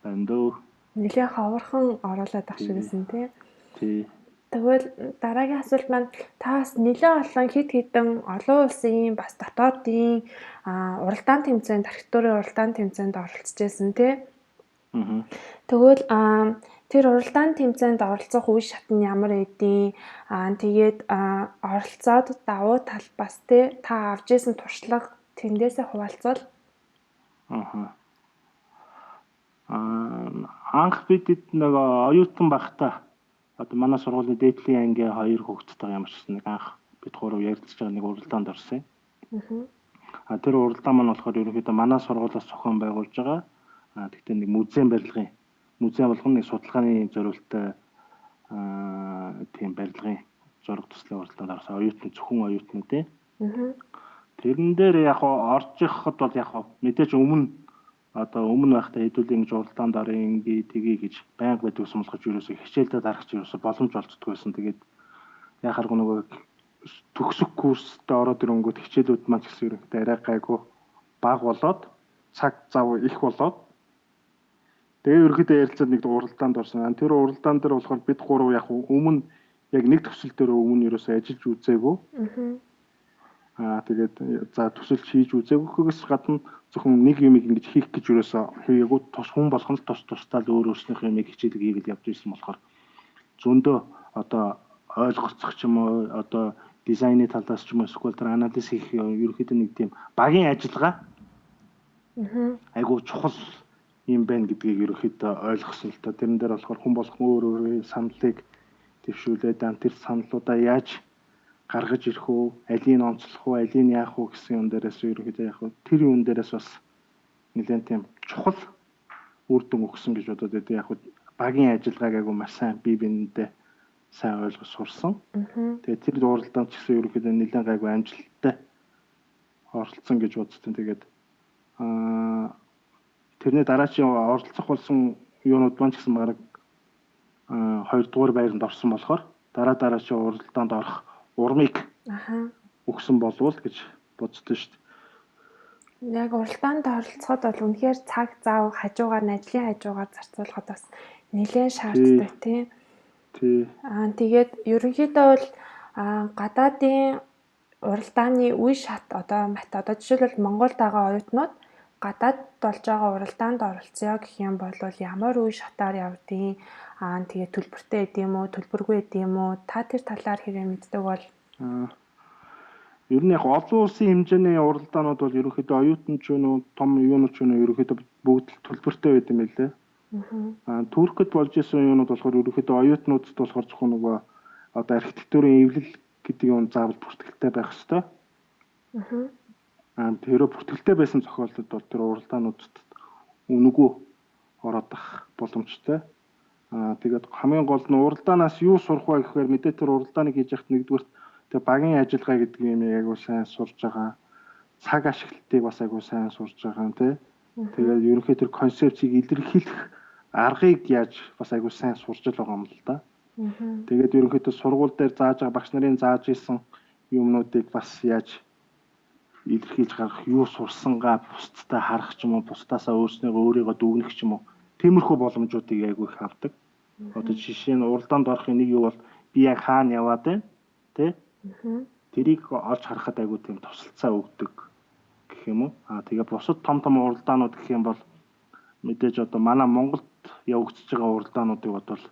байна дөө. Нэлээд ховорхон оруулаад ах шиг гэсэн тий. Тий. Тэгвэл дараагийн асуулт маань та бас нэлээд олон хідэн олон улсын бас дотоодын уралдаан тэмцээнд архитектурын уралдаан тэмцээнд оролцож байсан тий. Тэгвэл тэр уралдаан тэмцээнд оролцох үе шат нь ямар эдийн тэгээд оролцоод давуу тал бас тий та авч исэн туршлага тэндээсээ хуваалцвал анх бид нөгөө оюутан байхдаа одоо манай сургуулийн дээдлийн анги 2 хүүхэдтэй ямар ч нэг анх бид 3 ярилцж байгаа нэг уралдаанд орсон юм. Тэр уралдаан маань болохоор ерөнхийдөө манай сургуулиас зохион байгуулж байгаа. Тэгтээ нэг музей болгоно нэг судалгааны зорилттой тийм барилгын зураг төслийн уралдаанд орсон зөвхөн оюутнууд тий. Тэрэн дээр яг орж ирэхэд бол яг мэдээж өмнө байхдаа хэдүүл ингэж уралдаанд орын тгий гэж байнга байдаг юм болохож юусоо хичээлдээ дарахч юусоо боломж олддгүй байсан. Тэгээд яхаар нөгөө төгсөх курстээ ороод ирэнгүүт хичээлүүд маань ч гэсэн ерөнхийдөө арай гайгүй бага болоод цаг зав их болоод тэгээ ерөнхийдөө ярилцаад нэг уралдаанд орсон. Тэр уралдаан дээр болохоор бид 3 яг өмнө яг нэг төсөл дээр өмнө юусоо ажиллаж үзээгүй. Тэгээд за төсөлж хийж үзээгүйхээс гадна зөвхөн нэг юм ингэж хийх гэж юусоо хийгээгүй тус хүн болгоно л тусдаа л өөрснийх юм хичээлэг хийгээд явж ирсэн болохоор зөндөө одоо ойлгоцох ч юм уу одоо дизайны талаас ч юм уу эсвэл тэр анализ хийх ерөөхдөө нэг тийм багийн ажиллагаа айгуу чухал юм байна гэдгийг ерөөхдөө ойлгосон л та. Тэрэн дээр болохоор хүн болгон өөр өөрийн саналыг дэвшүүлээд тэр саналуудаа яаж гаргаж ирэх үү, алийг онцлох уу, алийг яах уу гэсэн юм дээрээс ерөөхдөө яг тэр юм дээрээс бас нэлээд тийм чухал үр дүн өгсөн гэж бодоод байдаг. Яг багийн ажиллагааг айгу маш сайн бие биендээ сайн ойлгож сурсан. Тэгээд тэр уралдаанд ч гэсэн ерөөхдөө нэлээд гайгүй амжилттай оролцсон гэж бодсон. Тэгээд тэрний дараачийн оролцох болсон юунууд маань ч гэсэн баг 2 дугаар байранд орсон болохоор дараачийн уралдаанд орох урмыг өгсөн болов гэж бодсон шүү дээ. Яг уралдаанд оролцоход бол үнэхээр цаг зав хажуугаар ажлын хажуугаар зарцуулахад бас нэлээд шаарддаг тийм. Тэгээд ерөнхийдөө бол гадаадын уралдааны үе шат одоо жишээлбэл Монголд байгаа оюутнууд гадаад болж байгаа уралдаанд оролцъё гэх юм бол ямар үе шатаар явдیں۔ Тэгээд төлбөртэй идэм үү, төлбөргүй идэм үү? Та тэр талаар хэрэг мэддэг бол ер нь яг олон улсын хэмжээний уралдаанууд бол ерөнхийдөө оюутан ч юм уу, том юунууд ч юм уу ерөнхийдөө бүгд төлбөртэй байд юм байлээ. Туркид болж исэн юунууд болохоор ерөнхийдөө оюутнуудад болохоор зөвхөн нөгөө одоо архитектурын эвлэл гэдэг юм заавал бүртгэлтэй байх ёстой. Тэр бүртгэлтэй байсан зохиолдолд бол тэр уралдаануудад үнэгүй ороодох боломжтой. Тэгээд хамгийн гол нь уралдаанаас юу сурах вэ гэхээр мэдээ тэр уралдааныг хийж яхад нэгдүгээр тэр багийн ажиллагаа гэдэг юм айгуу сайн сурж байгаа. Цаг ашиглалтыг бас айгуу сайн сурж байгаа юм тий. Тэгээд ерөнхийдөө тэр концепцийг илэрхийлэх аргыг яаж бас айгуу сайн сурж л байгаа юм л да. Тэгээд ерөнхийдөө сургууль дээр зааж байгаа багш нарын зааж исэн юмнуудыг бас яаж илэрхийлж гаргах, юу сурсангаа бусдтай харах ч юм уу, бусдаасаа өөрийгөө дүгнэх ч юм уу. Тиймэрхүү боломжуудыг айгуу их авдаг. Одоо жишээ нь уралдаанд орохын нэг юу бол би яг хаана яваад байна тий. Тэрийг олж харахад айгуу тийм тусалцаа өгдөг гэх юм уу. Тэгээ бусад том уралдаанууд гэх юм бол мэдээж одоо манай Монголд явагдаж байгаа уралдаануудыг бодвол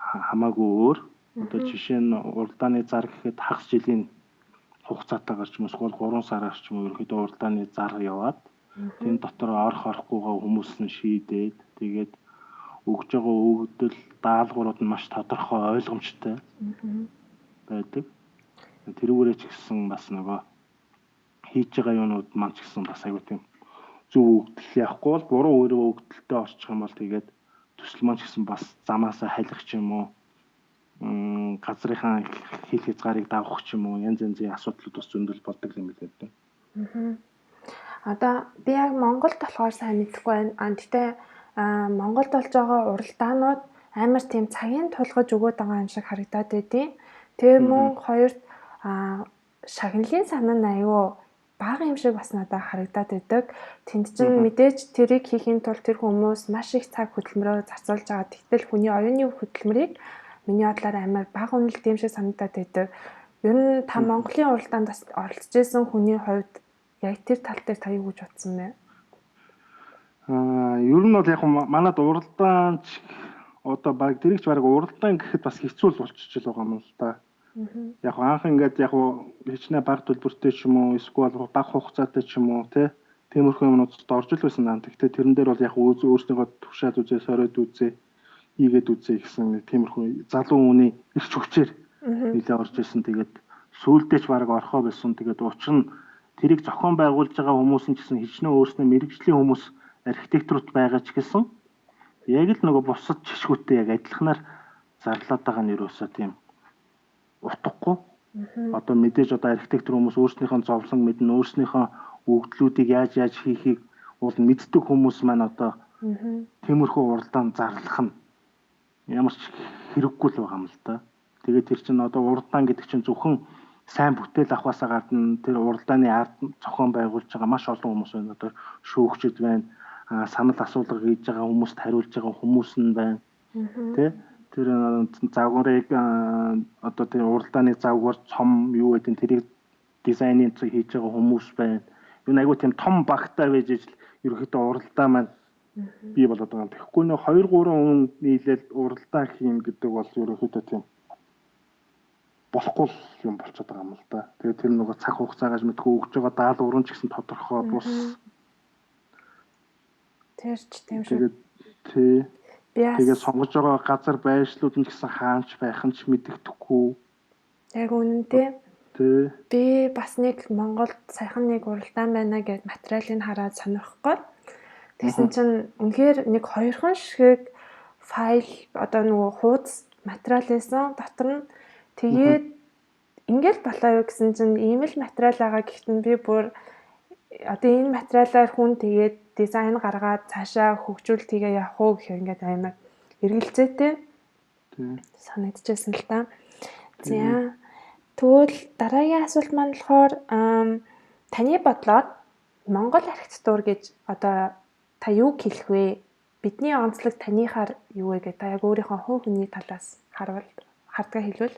хамаагүй өөр. Одоо жишээ нь уралдааны зар гэхэд хагас жилийн хугацаатайгаар ч юм уу 3 сараар ч юм уу ерөөхдөө уралдааны зар яваад тэн дотор орох орохгүйгаа хүмүүс нь шийдээд тэгээд өгж байгаа өгдөл даалгаврууд нь маш тодорхой ойлгомжтой байдаг. Тэрүүгээрээ ч гэсэн бас нөгөө хийж байгаа юмнууд маань ч гэсэн бас аягүй тийм зөв өгдөл явахгүй бол буруу өгдөлтөд орчих юм бол тэгээд төсөл маань ч гэсэн бас замаасаа халих ч юм уу газрынхаа хил хязгаарыг давах ч юм уу янз янзын асуудлууд бас зөндөл болдог юм билээ. Одоо би яг Монголд болохоор сайн мэдэхгүй байна. Гэхдээ Монголд болж байгаа уралдаанууд амар тийм цагийн тулгаж өгöd байгаа юм шиг харагдаад байдیں۔ Тэгээ мөн хоёрт шагналын санаа нь аюу бага юм шиг бас надад харагдаад байдаг. Тэнд чинь мэдээж тэрийг хийхин тулд тэр хүмүүс маш их цаг хөдөлмөрөөр зарцуулж байгаа. Тэгтэл хүний оюуны хөдөлмөрийг миний бодлоор амар бага үнэлт юм шиг санагдаад байдаг. Ер нь та Монголын уралдаанд оролцож байсан хүний хувьд яг тэр тал дээр та юу гэж бодсон бэ? Ер нь бол яг манад уралдаанч одоо баг тэрэгч баг уралдаан гэхэд бас хэцүү болчихж байгаа юм л да. Яг анх ингээд яг хичнээн баг төлбөртэй ч юм уу эсвэл баг хугацаатай ч юм уу тиймэрхүү юмнуудад орж л байсан наа. Гэхдээ тэрэн дээр бол яг өөрсдийнхөө төвшаад үзээ, сороод үзээ, хийгээд үзээ гэсэн тиймэрхүү залуу хүний ирч хүчээр нэлээ орж исэн. Тэгээд сүүлдээ ч баг орхоо байсан. Тэгээд учир нь тэрийг зохион байгуулж байгаа хүмүүс нь ч гэсэн хичнээн өөрснөө мэрэгжлийн хүмүүс архитекторууд байгаа ч гэсэн яг л нөгөө бусад жишгүүтэй яг адилханаар зарлаад байгаа нь юусаа тийм утгагүй. Одоо мэдээж одоо архитектор хүмүүс өөрснийхөө зовлон мэднэ, өөрснийхөө өгдлүүдийг яаж хийхийг бол мэддэг хүмүүс маань одоо тиймэрхүү уралдаанд зарлах нь ямар ч хэрэггүй л байгаа юм л да. Тэгээд тэр чинь одоо уралдаан гэдэг чинь зөвхөн сайн бүтээл авахаасаа гадна тэр уралдааны ард зохион байгуулж байгаа маш олон хүмүүс байна. Одоо шүүгчд байна, санал асуулга хийж байгаа хүмүүст хариулж байгаа хүмүүс нь байна. Тэр загварыг одоо тэр уралдааны загвар цом юу гэдэг нь тэрийг дизайныг хийж байгаа хүмүүс байна. Юу айгуу тийм том багтаа байж ижил ерөөхдөө уралдаа маань бий болоод байгаа юм. Тэгэхгүй нөө 2-3 хүн нийлээд уралдаа хийм гэдэг бол ерөөхдөө тийм болохгүй юм болчиход байгаа юм л да. Тэгээд тэр нөгөө цаг хугацаагаас мэдгүй өгж байгаа даалгавар нь ч гэсэн тодорхой бус. Тэрч тийм шүү. Тэгээд Би тэгээд сонгож байгаа газар байршлууд нь гэсэн хаанч байх нь ч мэддэхгүй. Яг үнэндээ. Тий. Би бас нэг Монголд саяхан нэг уралдаан байна гэд материалыг хараад сонирхгүй. Тэгсэн чинь үнэхээр нэг 2хан шиг файл одоо нөгөө хуудас материал байсан. Дотор нь тэгээд ингээл болоо юу гэсэн чинь ийм л материал байгаа гэхдээ би бүр одоо энэ материалаар хүн тэгээд дизайн гаргаад цаашаа хөгжүүл тгээ явах уу гэх ингээд аймаг эргэлзээтэй санагдчихсан л та. За тэгвэл дараагийн асуулт маань болохоор таны бодлоор Монгол архитектур гэж одоо та юу хэлэх вэ? Бидний онцлог таныхаар юу вэ гэдэг та яг өөрийнхөө хувь хүний талаас хардгаа хэлвэл.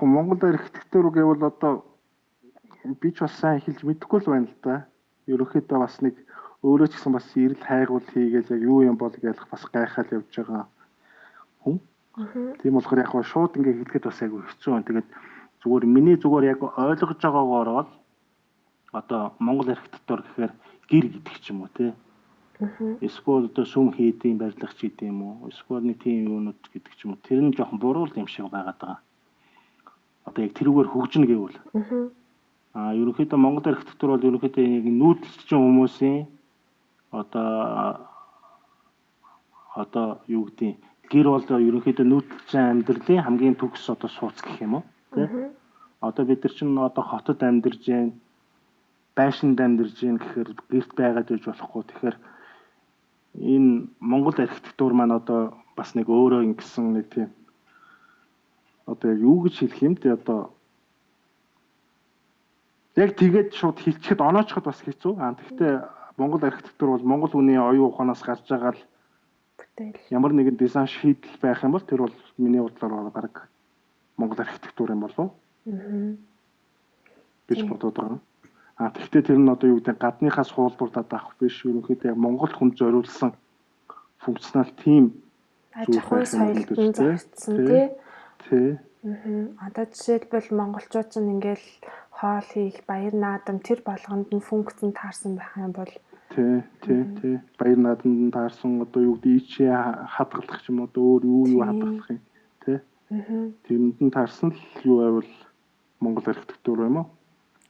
Монгол архитектур гэвэл одоо би ч бас сайн хэлж мэдэхгүй л байна л да. Ерөнхийдөө бас нэг өөрөө ч гэсэн бас ирэл хайгуул хийгээл яг юу юм бол гэж бас гайхаад явж байгаа хүн. Тийм болохоор яг шууд ингээ хэлэхэд бас айгүй хэцүү байна. Тэгээд миний зүгээр яг ойлгож байгаагаар бол одоо Монгол архитектур гэхээр гэр гэдэг ч юм уу тий. Эсвэл одоо сүм хийдийн барилга ч гэдэг юм уу. Эсвэл нэг тийм юунууд гэдэг ч юм уу. Тэр нь жоохон буруу юм шиг байгаад байгаа. Одоо яг тэрүүгээр хөгжинэ гэвэл. Ерөнхийдөө Монгол архитектур бол ерөнхийдөө нэг нүүдэлчин хүмүүсийн одоо юу гэдэг гэр бол ерөнхийдөө нүүдэлчин амьдралын хамгийн төгс одоо сууц гэх юм уу тий. Одоо бид нар чинь одоо хотод амьдарж байна, байшинд амьдарж байна гэхээр гэрт байгаад иж болохгүй. Тэгэхээр энэ Монгол архитектур маань одоо бас нэг өөрөө ингэсэн нэг тийм одоо юу гэж хэлэх юм те одоо яг тэгээд шууд хэлчихэд оноочход бас хэцүү. Гэхдээ Монгол архитектур бол Монгол хүний оюун ухаанаас гарч байгаа л ямар нэгэн дизайн шийдэл байх юм бол тэр бол миний бодлоор баг Монгол архитектур юм болов уу? гэж бодоод байгаа. Гэхдээ тэр нь одоо юу гэдэг гадныхаас хуулбарлаад авах биш. Ерөнхийдөө яг Монгол хүнд зориулсан функционал тим аж ахуй соёлд зориулсан тий. Одоо жишээлбэл монголчууд ч ингээл хоол хийх, баяр наадам тэр болгонд нь функцэн таарсан байх юм бол тий. Баяр наадамд таарсан одоо юу гэдэг ичээ хадгалах юм одоо өөр юу хадгалах юм тий. Тэрэнд нь таарсан л юу байвал Монгол архитектур юм уу?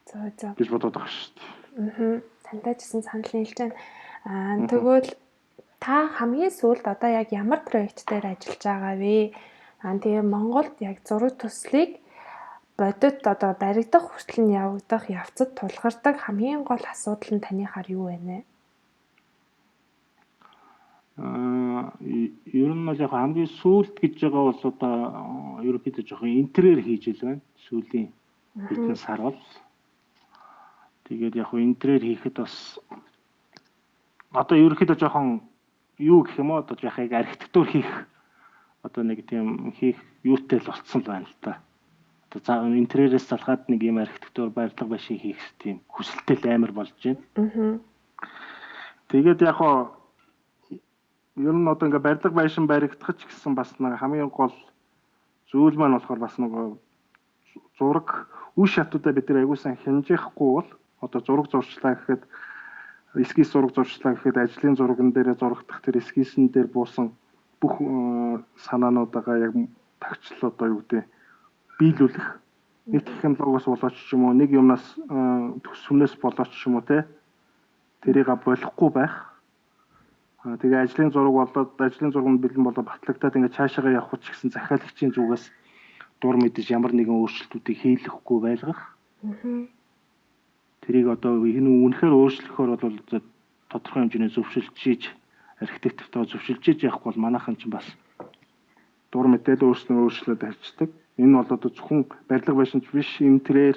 За. гэж бодоод байгаа шүү дээ. Тантай ч гэсэн санал нийлж байна. Тэгвэл та хамгийн сүүлд одоо яг ямар проект дээр ажиллаж байгаа вэ? Тэгээ Монголд яг зураг төслийг бодит одоо баригдах хүртэл нь явагдах явцад тулгардаг хамгийн гол асуудал нь танихаар юу вэ? Ер нь бол яг хамгийн сүүлд гэж байгаа бол одоо ерөнхийдөө жоохон интерьер хийж ил байна. Сүүлийн хэдэн сар бол. Тэгээд яг интерьер хийхэд бас одоо ерөнхийдөө жоохон юу гэх юм одоо яг архитектур хийх одоо нэг тийм хийх юутай л болцсон л байна л та. Одоо интерьерээс залгаад нэг юм архитектур барилга байшин хийх тийм хүсэлтэй амар болж байна. Тэгээд яг ер нь одоо ингээ барилга байшин баригдах ч гэсэн бас нэг хамгийн гол зүйл маань болохоор бас нэг зураг үе шатуудаа бид нар аягүй сайн хянжихгүй бол одоо зураг зурчлаа гэхэд эскиз зураг зурчлаа гэхэд ажлын зурган дээрээ зурагдах тэр эскизэн дээр буусан бүх санаануудаа яг тагчл одоо юу гэдэг биелүүлэх нэг технологиос болооч ч юм уу нэг юмнаас төсвнөөс болооч ч юм уу те тэрийг болохгүй байх. Тэгээ ажлын зураг болоод ажлын зурганд бэлэн болоод батлагдаад ингээд цаашаагаа явах ч гэсэн захиалагчийн зүгээс дур мэдээж ямар нэгэн өөрчлөлтүүдийг хийлэхгүй байлгах. Тэрийг одоо энэ үнэхээр өөрчлөхөөр бол тодорхой хэмжээний зөвшөлж хийж архитектуртаа зөвшөлж хийж явахгүй бол манайхан ч бас дур мэдээлэл өөрчлөлөд харьцдаг. Энэ бол одоо зөвхөн барилга байшинч биш интерьер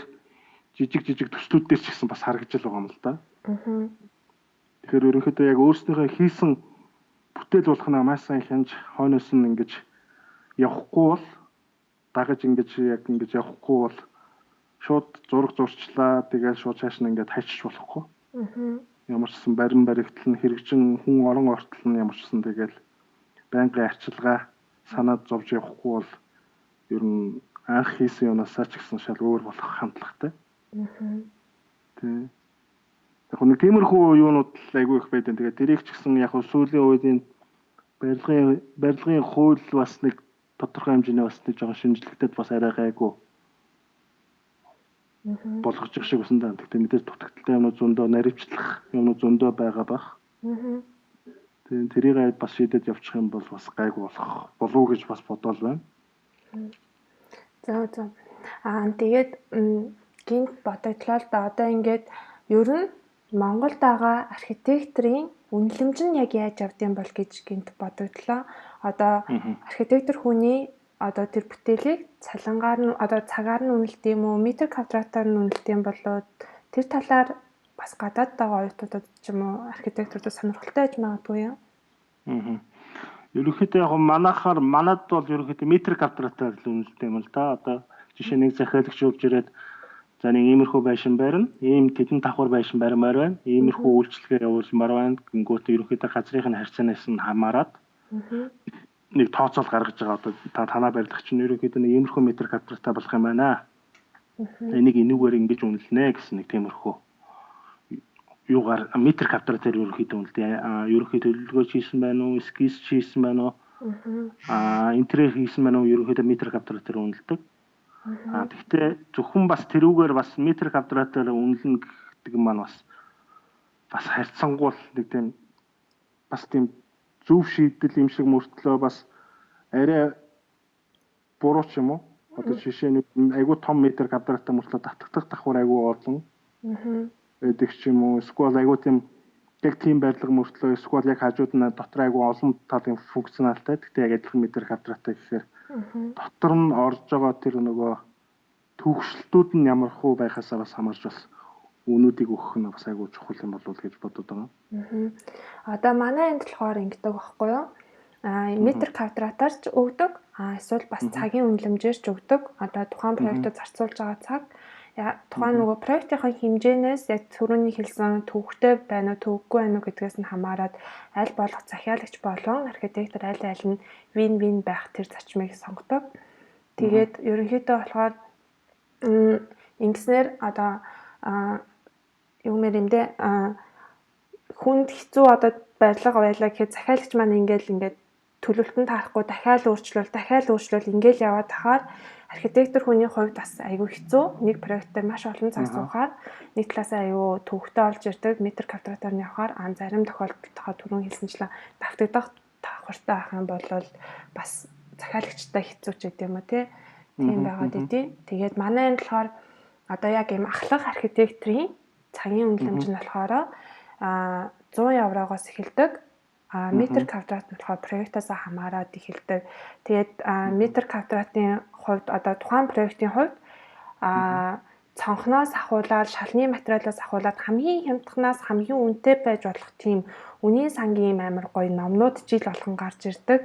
жижиг төслүүд дээр ч гэсэн бас харагдаж байгаа юм л да. Тэгэхээр ерөнхийдөө яг өөрснийхөө хийсэн бүтээл болгоно маш сайн хянж хойноос нь ингэж явахгүй бол дагаж ингэж явахгүй бол шууд зураг зурчлаа тэгээд шууд цааш нь ингээд хайчих болохгүй. Ямар ч гэсэн барин баригдал нь хэрэгжин хүн орон ортол нь ямар ч гэсэн тэгээд байнгын арчилгаа санаад зовж явахгүй бол ер нь анх хийсэн юунаасаа ч гэсэн шал өөр болох хандлагатай. Яг нэг тиймэрхүү юунууд л айгүй их байдаг. Тэгээд тэрийг ч гэсэн яг сүүлийн үед энэ барилгын хууль бас нэг тодорхой хэмжээний бас нэг жоохон шинжлэхтэд бас арай гайгүй болгож их шиг үсэн даа. Тэгтээ мэдээж дутагдaltaй юмнууд зөндөө наривчлах юмнууд зөндөө байгаа бах. Тэгээд тэрийг бас шийдэж явчих юм бол бас гайгүй болох болов гэж бас бодоол байна. За. Тэгээд гинт бодогдлоо л да одоо ингээд ер нь Монголд байгаа архитекторын үнэлэмж нь яг яаж явдсан бол гэж гинт бодогдлоо. Одоо архитектор хүний одоо тэр бүтээлийг цагаар нь үнэлдэг юм уу, метр квадратаар нь үнэлдэг болоод тэр талаар бас гадаад байгаа оюутнуудад ч юм уу архитекторууд сонирхолтой байж магадгүй юу? Ерөнхийдөө яг манад бол ерөнхийдөө метр квадратаар л үнэлдэг юм л да. Одоо жишээ нэг захиалагч явж ирээд за нэг иймэрхүү байшин байрна, ийм тэдэн давхар байшин баримаар байна, иймэрхүү үйлчлэгээ явуулмаар байна. Гингүүт ерөнхийдөө газрын харьцаанаас нь хамаарат нэг тооцоол гаргаж байгаа. Одоо танаа барилгач нь ерөнхийдөө нэг иймэрхүү метр квадратаа болох юм байна. Энийг энүүгээр ингэж үнэлнэ гэсэн нэг тиймэрхүү юугаар метр квадратаар ерөнхийдөө үнэлдэг. Ерөнхийдөө төлөвлөгөөч хийсэн байна уу, эскиз хийсэн байна уу? Интерьер хийсэн байна уу? Ерөнхийдөө метр квадратаар үнэлдэг. Гэхдээ зөвхөн бас тэрүүгээр бас метр квадратаар үнэлнэ гэдэг нь маань бас харьцангуул нэг тийм бас тийм зөв шийдэл юм шиг мөртлөө бас арай буруу ч юм уу. Одоо жишээ нь айгүй том метр квадраттай мөртлөө татагдах давхар айгүй олон. Эдэг ч юм уу. Эсвэл айгүй тийм яг тийм байрлал мөртлөө эсвэл яг хажууд нь дотор айгүй олон талын функционалтай. Гэхдээ яг адилхан метр квадраттай гэхээр дотор нь орж байгаа тэр нөгөө төвөгшлтүүд нь ямар хуу байхасаа бас хамаарч бас үнүүдийг өгөх нь бас айгүй чухал юм болов уу гэж бодод байгаа. Одоо манай энд болохоор ингэдэг байхгүй юу? Метр квадратаар ч өгдөг. Эсвэл бас цагийн үнэлэмжээр ч өгдөг. Одоо тухайн проектод зарцуулж байгаа цаг тухайн нөгөө проектын хэмжээнээс яг түрүүний хэлсэн төвөгтэй байна уу, төвөггүй байна уу гэдгээс нь хамаарат аль болох захиалагч болон архитектор аль нь вин байх тэр зарчмыг сонгодог. Тэгээд ерөнхийдөө болохоор ингэснээр одоо хүнд хэцүү одоо барилга байлаа гэхэд захиалагч маань ингээд төлөвлөлтөнд таарахгүй дахиад өөрчлөл ингээл яваад тахаар архитектор хүний хувьд бас айгүй хэцүү. Нэг проектээр маш олон цаг суухаар нэг талаас айгүй төвөгтэй олж ирдэг метр квадратаар нь явахаар зарим тохиолдолд түрүүн хэлсэнчлэн давтагдах давхартай байх юм бол бас захиалагчтай хэцүү ч гэдэм юм тий. Тийм байгаад идэв. Тэгээд манай энэ болохоор одоо яг ийм ахлах архитекторын цагийн үнэлэмж нь болохоор 100 евроогоос эхэлдэг. Метр квадрат нь болохоор проектоос хамаарат эхэлдэг. Тэгээд метр квадратын хувьд одоо тухайн проектын хувьд цонхноос ахуулаад шалны материалаас ахуулаад хамгийн хямдханаас хамгийн үнэтэй байж болох тийм үнийн сангийн амар гоё номнууд жил болгон гарч ирдэг.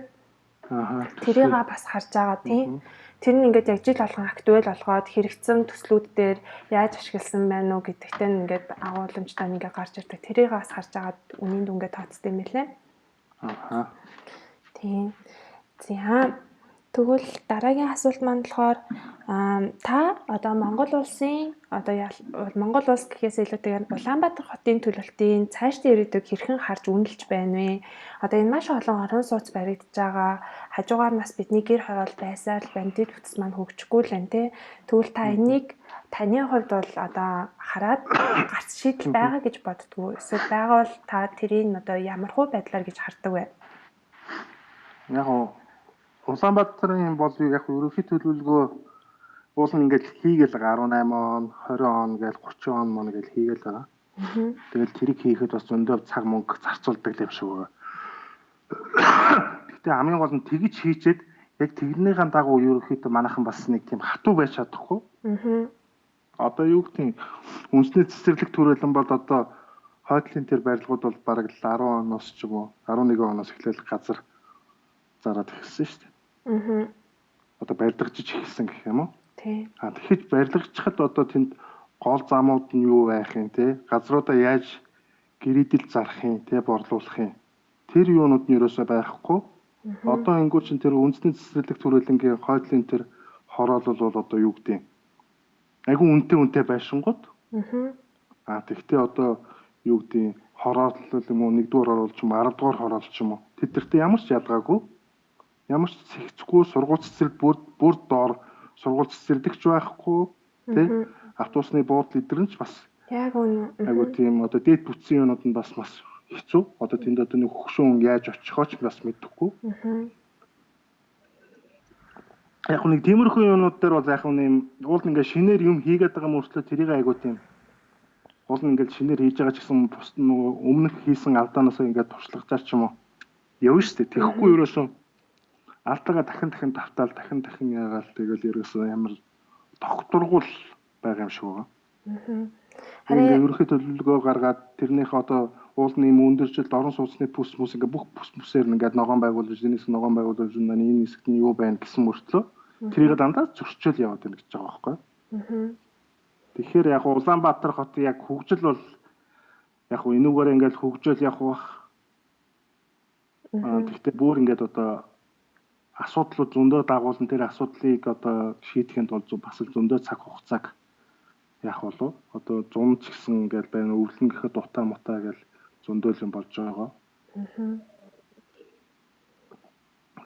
Тэрийг бас харж байгаа тийм. Тэр нь ингээд яг жил болгон актуал болгоод хэрэгцсэн төслүүд дээр яаж ашигласан байна уу гэдэгтээ ингээд агуулмжтай ингээд гарч ирдэг. Тэрийг бас харж агаад үнийн дүнгээ тооцдог юм билээ. Тийм. За тэгвэл дараагийн асуулт маань болохоор та одоо Монгол улсын Монгол улс гэхээс илүүтэйгээр Улаанбаатар хотын төлөвлөлтийн цаашдын ирээдүйг хэрхэн харж үнэлж байна вэ? Одоо энэ маш олон орон сууц баригдаж байгаа. Хажуугаар нас бидний гэр хороол байсаар л байна. Дэд бүтц маань хөгжихгүй л байна тий. Тэгвэл та энийг таны хувьд бол одоо хараад гарц шийдэл байгаа гэж боддгоо. Эсвэл байгаа бол та тэрийг одоо ямар хуу байдлаар гэж хардаг вэ? Яг Улаанбаатарын бол яг ерөнхий төлөвлөгөө уул нь ингээд хийгээл 18 он, 20 он гээл 30 он мөн гээл хийгээл байгаа. Тэгэл тэрийг хийхэд бас зөндөө цаг мөнгө зарцуулдаг юм шиг байгаа. Гэтэ хамгийн гол нь тэгж хийчихэд яг тэгнийхэн дагуу ерөнхийдөө манайхан бас нэг тийм хатуу байж чадахгүй. Одоо юу гэдэг үндэсний цэцэрлэг төрөлн бол одоо хойдлын тэр барилгууд бол бараг 10 оноос ч юм уу 11 оноос эхлээл газар зараад ирсэн шүү дээ. Одоо барилгачиж эхэлсэн гэх юм уу? Тий. Тэгэхэд барилгачхад одоо тэнд гол замууд нь юу байх юм те? Газруудаа яаж гэрээдэл зарах юм те? Борлуулах юм. Тэр юунууд нь ерөөсөй байхгүй. Одоо ингүү чин тэр үндэсний цэцэрлэг төрөлнгийн хойдлын тэр хороол бол одоо юу гэдэг юм? Айгу үнэтэй байшингууд. Тэгэхдээ одоо юу гэдэг хороол юм уу, нэгдүгээр хороол ч юм уу, 10 дугаар хороол ч юм уу. Тэдэртээ ямар ч ядгаагүй. Ямар ч цэгцгүй сургууль цэцэрлэг бүр доор сургууль цэцэрлэгч байхгүй тий автобусны буудлын эдгэрэн ч бас яг үнэ. Айгуу тийм одоо дээд бүтцийн юмуд нь бас хэцүү. Одоо тэнд одоо нэг хөгшүүн яаж очихоо ч бас мэдэхгүй. Яг нэг тиймэрхүү юмнууд дээр бол яг нэг уул ингээ шинээр юм хийгээд байгаа мөртлөө тэрийг айгуу тийм уул ингээ шинээр хийж байгаа ч гэсэн бус нөгөө өмнөх хийсэн алдаанаас ингээ туршлагачаар ч юм уу явна шүү дээ. Тэгэхгүй ерөөсөө алдаага дахин давтаал дахин яагаал тэгэл ерөөсөө ямар докторгуул байгаа юм шиг байгаа. Харин ерөөхдөө төлөвлөгөө гаргаад тэрнийхээ одоо уулын юм өндөржил орон сууцны бүс ингээ бүх бүсээр ингээ ногоон байгуулж энэс ногоон байгуулж энэ хэсэгт нь юу байна гэсэн мөртлөө тэрийг дандаа зөрчил яваад байна гэж байгаа байхгүй. Тэгэхээр яг Улаанбаатар хот яг хөгжил бол яг энүүгээр ингээл хөгжил явах бах. Гэхдээ бүр ингээд одоо асуудлууд зөндөө дагуулсан тэр асуудлыг одоо шийдэхэд бол бас зөндөө цаг хугацааг яг болов одоо 100 ч гэсэн ингээл байна өвлөн гэхэд дутаа мутаа гэл зөндөө юм болж байгаа.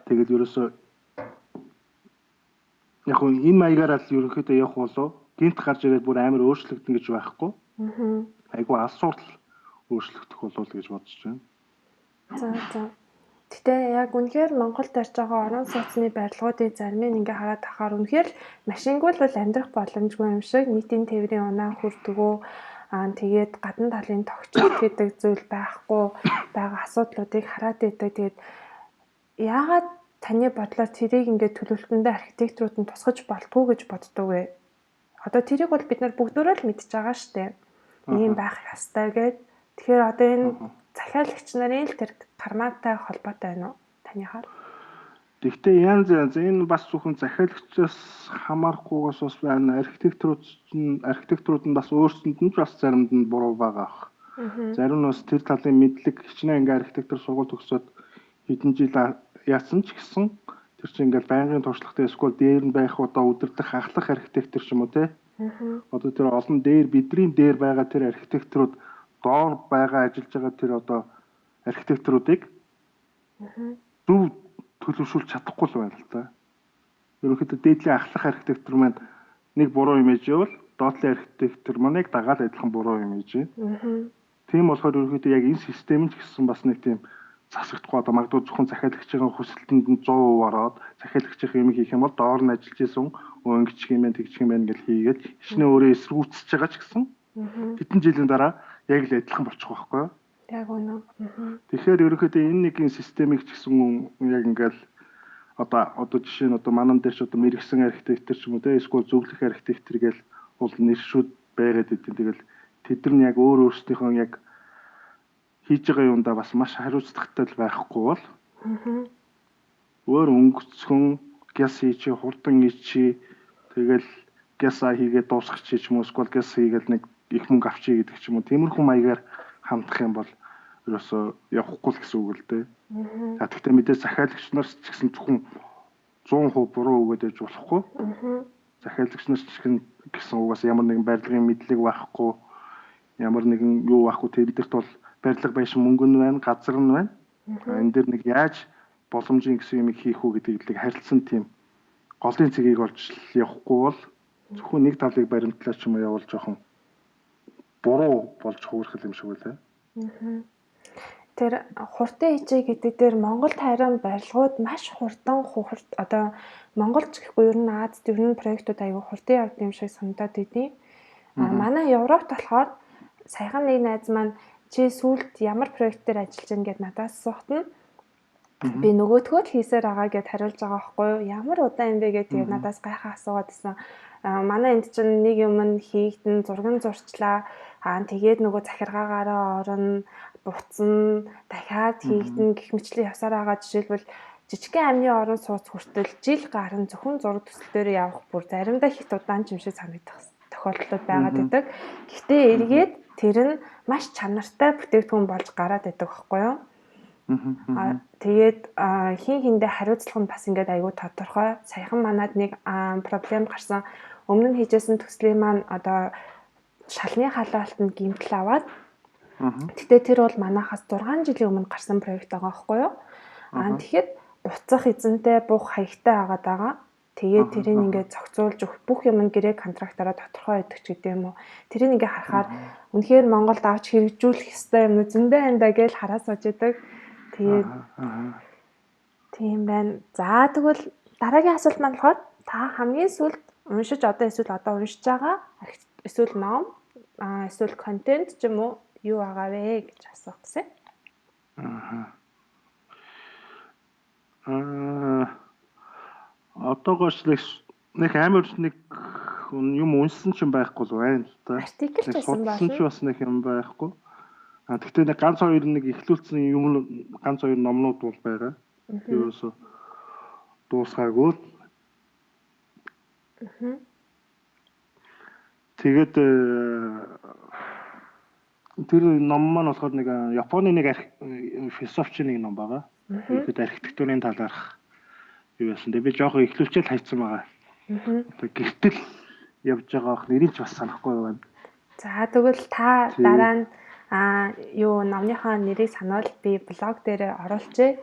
Тэгэл ерөөсөө яг энэ маягаар л ерөнхийдөө явах болов гинт гарч ирээд бүр амар өөрчлөгдөн гэж байхгүй. Айгу асуудал өөрчлөгдөх болов гэж бодож байна. За. Гэтэ яг үнэхээр Монголд тарж байгаа орон сууцны барилгуудын заримыг ингээ хараад тахаар үнэхээр машингүй л амьдрах боломжгүй юм шиг нийтийн тээврийн унаа хүрдэгөө тэгээд гадна талын тогтцол гэдэг зүйл байхгүй байгаа асуудлуудыг хараад идэг. Тэгээд яагаад таны бодлоор тэрийг ингээ төлөвлөлтөндөө архитекторууд нь тусгаж болтгоо гэж боддог вэ? Одоо тэрийг бол бид нар бүгдөө л мэдж байгаа шүү дээ. Ийм байх ёстой гэд. Тэгэхээр одоо энэ захиалагч нарын л тэр карматай холбоотой байна уу таныхаар? Тэгвэл янз энэ бас зөвхөн захиалагчаас хамаарахгүйгээс бас байна. Архитекторууд нь бас өөрсдөнд нь бас заримд нь буруу байгаа. Зарим нь бас тэр талын мэдлэг хичнээн ингээ архитектор сургууль төгсөөд хэдэн жил яасан ч гэсэн тэр чинь ингээл байнгын туршлагатай эсвэл дээр нь байх одоо удирдах ахлах архитектор ч юм уу те. Одоо тэр олон бидний дээр байгаа тэр архитекторууд доор байгаа ажиллаж байгаа тэр одоо архитекторуудыг зөв төлөвшүүлж чадахгүй л байна л да. Ерөнхийдөө дээдлийн ахлах архитектор маань нэг буруу имиж явал доотлын архитектор маань яг дагаад адилхан буруу имиж байна. Тийм болохоор ерөнхийдөө яг энэ систем ч гэсэн бас нэг тийм засагдахгүй одоо магадгүй зөвхөн захиалагчийн хүсэлтэнд нь 100% ороод захиалагчийн юм хийх юм бол доор нь ажиллаж исэн өнгөчих юм байна тэгчих юм байна гэж хийгээд ичнээ өөрөө эсрүүцэж байгаа ч гэсэн хэдэн жилийн дараа яг л адилхан болчих واخхой. Яг үнэ. Тэгэхээр ерөнхийдөө энэ нэгэн системийг ч гэсэн яг ингээл одоо жишээ нь одоо манан дээр ч одоо мэрэгсэн архитектор ч юм уу те эсвэл зөвлөх архитектор гээл бол нэршүүд байгаад идэв. Тэгэл тэд нар яг өөрсдийнхөө яг хийж байгаа юундаа бас маш хариуцлагатай байхгүй бол өөр өнгөцгөн гяс хийчи хурдан ичи тэгэл гясаа хийгээд дуусгах чи ч юм уу эсвэл гяс хийгээл нэг их мөнгө авчи гэдэг ч юм уу тиймэрхүү маягаар хандах юм бол ерөөсөө явахгүй л гэсэн үг л дээ. За тэгтээ мэдээ захиалагч нар ч гэсэн зөвхөн 100% буруу өгөөд яж болохгүй. Захиалагч нар ч гэсэн угаас ямар нэгэн барилгын мэдлэг байхгүй ямар нэгэн юу байхгүй тэдэрт бол барилга байшин мөнгө нь байна, газар нь байна. Энэ дээр нэг яаж боломжийн гэсэн юм хийх үү гэдгийг харилцсан тийм голын цэгийг олж явахгүй бол зөвхөн нэг талыг баримтлаач юм явуулж жоохон буруу болж хуурах юм шиг үлээ. Тэр хурдан хичээ гэдэг дээр Монголд харин барилгууд маш хурдан одоо Монголч гэхгүй ер нь Азад ер нь проектууд аягүй хурдан явдаг юм шиг санагдаад идэв. Манай Европт болохоор саяхан нэг найз маань чи сүүлд ямар проект дээр ажиллаж байна гэд надаас асуухтана. Би нөгөөдгөө л хийсээр байгаа гэд хариулж байгаа байхгүй юу? Ямар удаан юм бэ гэд тэгээд надаас гайхаа асуугаад байсан. Манай энд чинь нэг юм хийгдэн зурган зурчлаа. Тэгээд нөгөө захиргаагаараа орно, буцна, дахиад хийгдэн гэх мэтлийн явсаар байгаа жишээлбэл жижигхэн амны орон сууц хүртэл жил гарan зөвхөн зураг төсөл дээр явах бүр заримдаа хит удаан юм шиг санагдах тохиолдлууд байгаад байдаг. Гэхдээ эргээд тэр нь маш чанартай бүтээгдэхүүн болж гараад байдаг байхгүй юу? Тэгээд хин хиндэ хариуцлага нь бас ингээд аягүй тодорхой. Саяхан манад нэг проблем гарсан. Өмнө нь хийжсэн төслийн маань одоо шалны халаалтанд гэмтэл аваад Гэтэ тэр бол манайхаас 6 жилийн өмнө гарсан проект байгаа байхгүй юу? Тэгэхэд буцах эзэнтэй бух хаягтай агаад байгаа. Тэгээд тэрийг ингээд зохицуулж өгөх бүх юм гэрээ контрактаараа тодорхой байдаг ч гэдэм юм уу. Тэрийг ингээд харахаар үнэхээр Монголд авч хэрэгжүүлэх ёстой юм зөндөө хандаа гэж хараа сууж идэг. Тэгээд тийм байна. За тэгвэл дараагийн асуулт маань болохоор та хамгийн сүүлд уншиж эсвэл одоо уншиж байгаа эсвэл ном эсвэл контент ч юм уу юу байгаа вэ гэж асуух гэсэн. Одоогоос нэг амар нэг юм уншсан ч юм байхгүй л байна л да. Артикл ч байсан байна. Ч бас нэг юм байхгүй. Гэхдээ нэг ганц хоёр нэг ихлүүлсэн юм ганц хоёр номнууд бол байгаа. Юусоо дуусгаагүй. Тэгээд тэр ном маань болохоор нэг Японы нэг философч нэг ном байгаа. Тэгэхэд архитектурын талаарх юу яасан. Би жоохон ихлүүлчэл хайцсан байгаа. Гэртэл явж байгаа ах нэрийг ч бас санахгүй байна. За тэгвэл та дараа нь юу номныхаа нэрийг санаал би блог дээр оруулчихъя.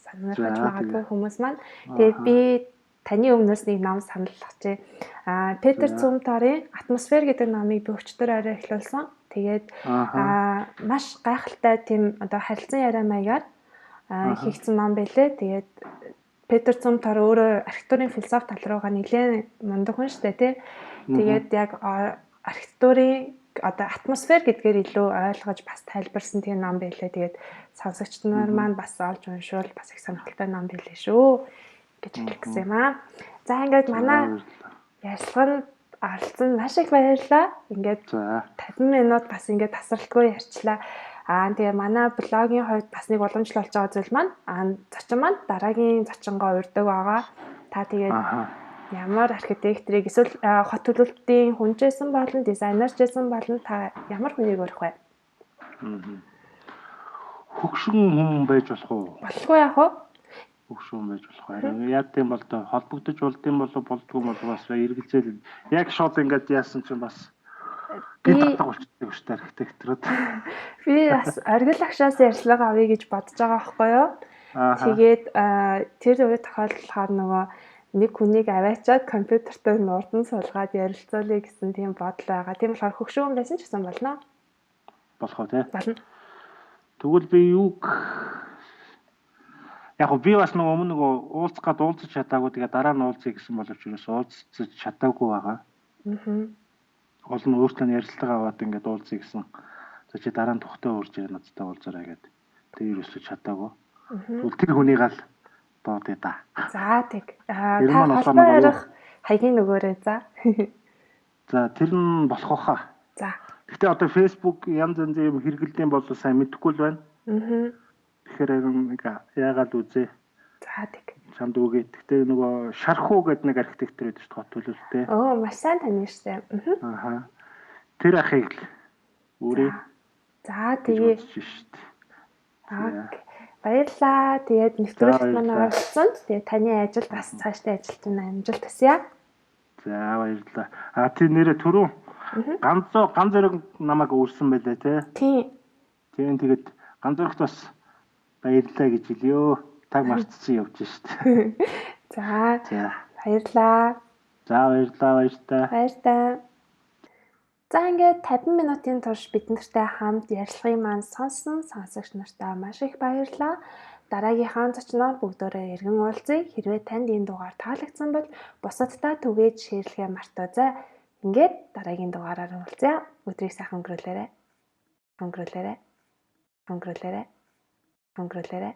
Сонирхож магадгүй хүмүүс маань. Тэгээд би таны өмнөөс нэг ном саналгачээ. Петр Цумтарын Атмосфер гэдэг номыг би өчтөр орой эхлүүлсэн. Тэгээд маш гайхалтай тийм одоо харилцан яриа маягаар хийгдсэн ном байлээ. Тэгээд Петр Цумтар өөрөө архитектурын философи тал руугаа нэлээд мундаг хүн шүү дээ, тий. Тэгээд яг архитектурын одоо атмосфер гэдгээр илүү ойлгож бас тайлбарсан тийм ном байлээ. Тэгээд сонсогчд нар маань бас олж уншвал бас их сонирхолтой ном байлээ шүү гэж хэлэх гэсэн юм аа. За ингээд манай ярилцлаганд оролцсон маш их баярлалаа. Ингээд 50 минут бас ингээд тасралтгүй ярьчлаа. Тэгээ манай блогийн хувьд бас нэг уламжлал болж байгаа зүйл маань зочин маань дараагийн зочингоо урьдаг байгаа. Та тэгээд ямар архитекторыг эсвэл хот төлөвлөлтийн хүнжсэн болон дизайнерчсэн болон та ямар хүнийг өрөх вэ? Хөгшин хүн байж болох уу? Болохгүй яах вэ? Хөгшин байж болох байх. Яг тийм бол холбогдож болдсон болов болдгүй бол бас эргэлзээл. Яг шууд ингээд яасан чинь бас гинтэг болчихдог шүү дээ архитекторууд. Би бас оргил агшаас ярьцлага авъя гэж бодож байгаа байхгүй юу? Тэгээд тэр үед тохиолдолд нөгөө нэг хүнийг аваачаад компьютертэй нурдан суулгаад ярилцуулъя гэсэн тийм бодол байгаа. Тийм болохоор хөгшин хүн байсан ч гэсэн болно. Болох уу тий? Болно. Тэгвэл би юуг яг би бас нөгөө өмнө нөгөө уулзгаад уулзч чадаагүй тэгээ дараа нь уулзъя гэсэн боловч уулзч чадаагүй байгаа. Олон өөртөө ярилцлага аваад ингээд уулзъя гэсэн. За чи дараа нь тухтай уурж ирээ надтай уулзаарай гэдэг. Тэгээ ерөөсөө чадаагүй. Тэгвэл тэр хүнийг л дуудъя да. За тэг. Та холбоо ярих хаягийн нөгөөрөө за. За тэр нь болох баха. За. Гэтэ одоо Facebook янз янзын юм хэрэгэлдэм бол сайн мэдэхгүй л байна. Тэгэхээр нэг яагаад үзээ. За тэг. Чамд үгээ. Гэтэ нөгөө Шархуу гэдэг нэг архитектор байдаг шүү дээ төлөвлөлттэй. Маш сайн тань штэ. Тэр ахыг л өөрөө. За тэгээ. Баярлалаа. Тэгээд нэвтрүүлэгт манай оролцсонд тэгээд таны ажил бас цаашдаа ажилт нь амжилт хүсье. За баярлалаа. Тэр нэрээ түрүү ганц зэрэг намайг өөрсөн байлээ тий. Тийм тэгээд ганц зэрэгт бас баярлалаа гэж хэлье. Таг марцсан явж штт. За баярлалаа. За баярлалаа. Баярлалаа. За ингээд 50 минутын турш бид нартай хамт ярилцлагын маань сонсон сонсогч нартай маш их баярлалаа. Дараагийнхаа зочноор бүгдөө эргэн уулзъя. Хэрвээ танд энэ дугаар таалагдсан бол бусадтай түгээж шеэрлэхээ мартаоцай. Ингээд дараагийн дугаараар уулзъя. Өдрийг сайхан өнгөрүүлээрэй.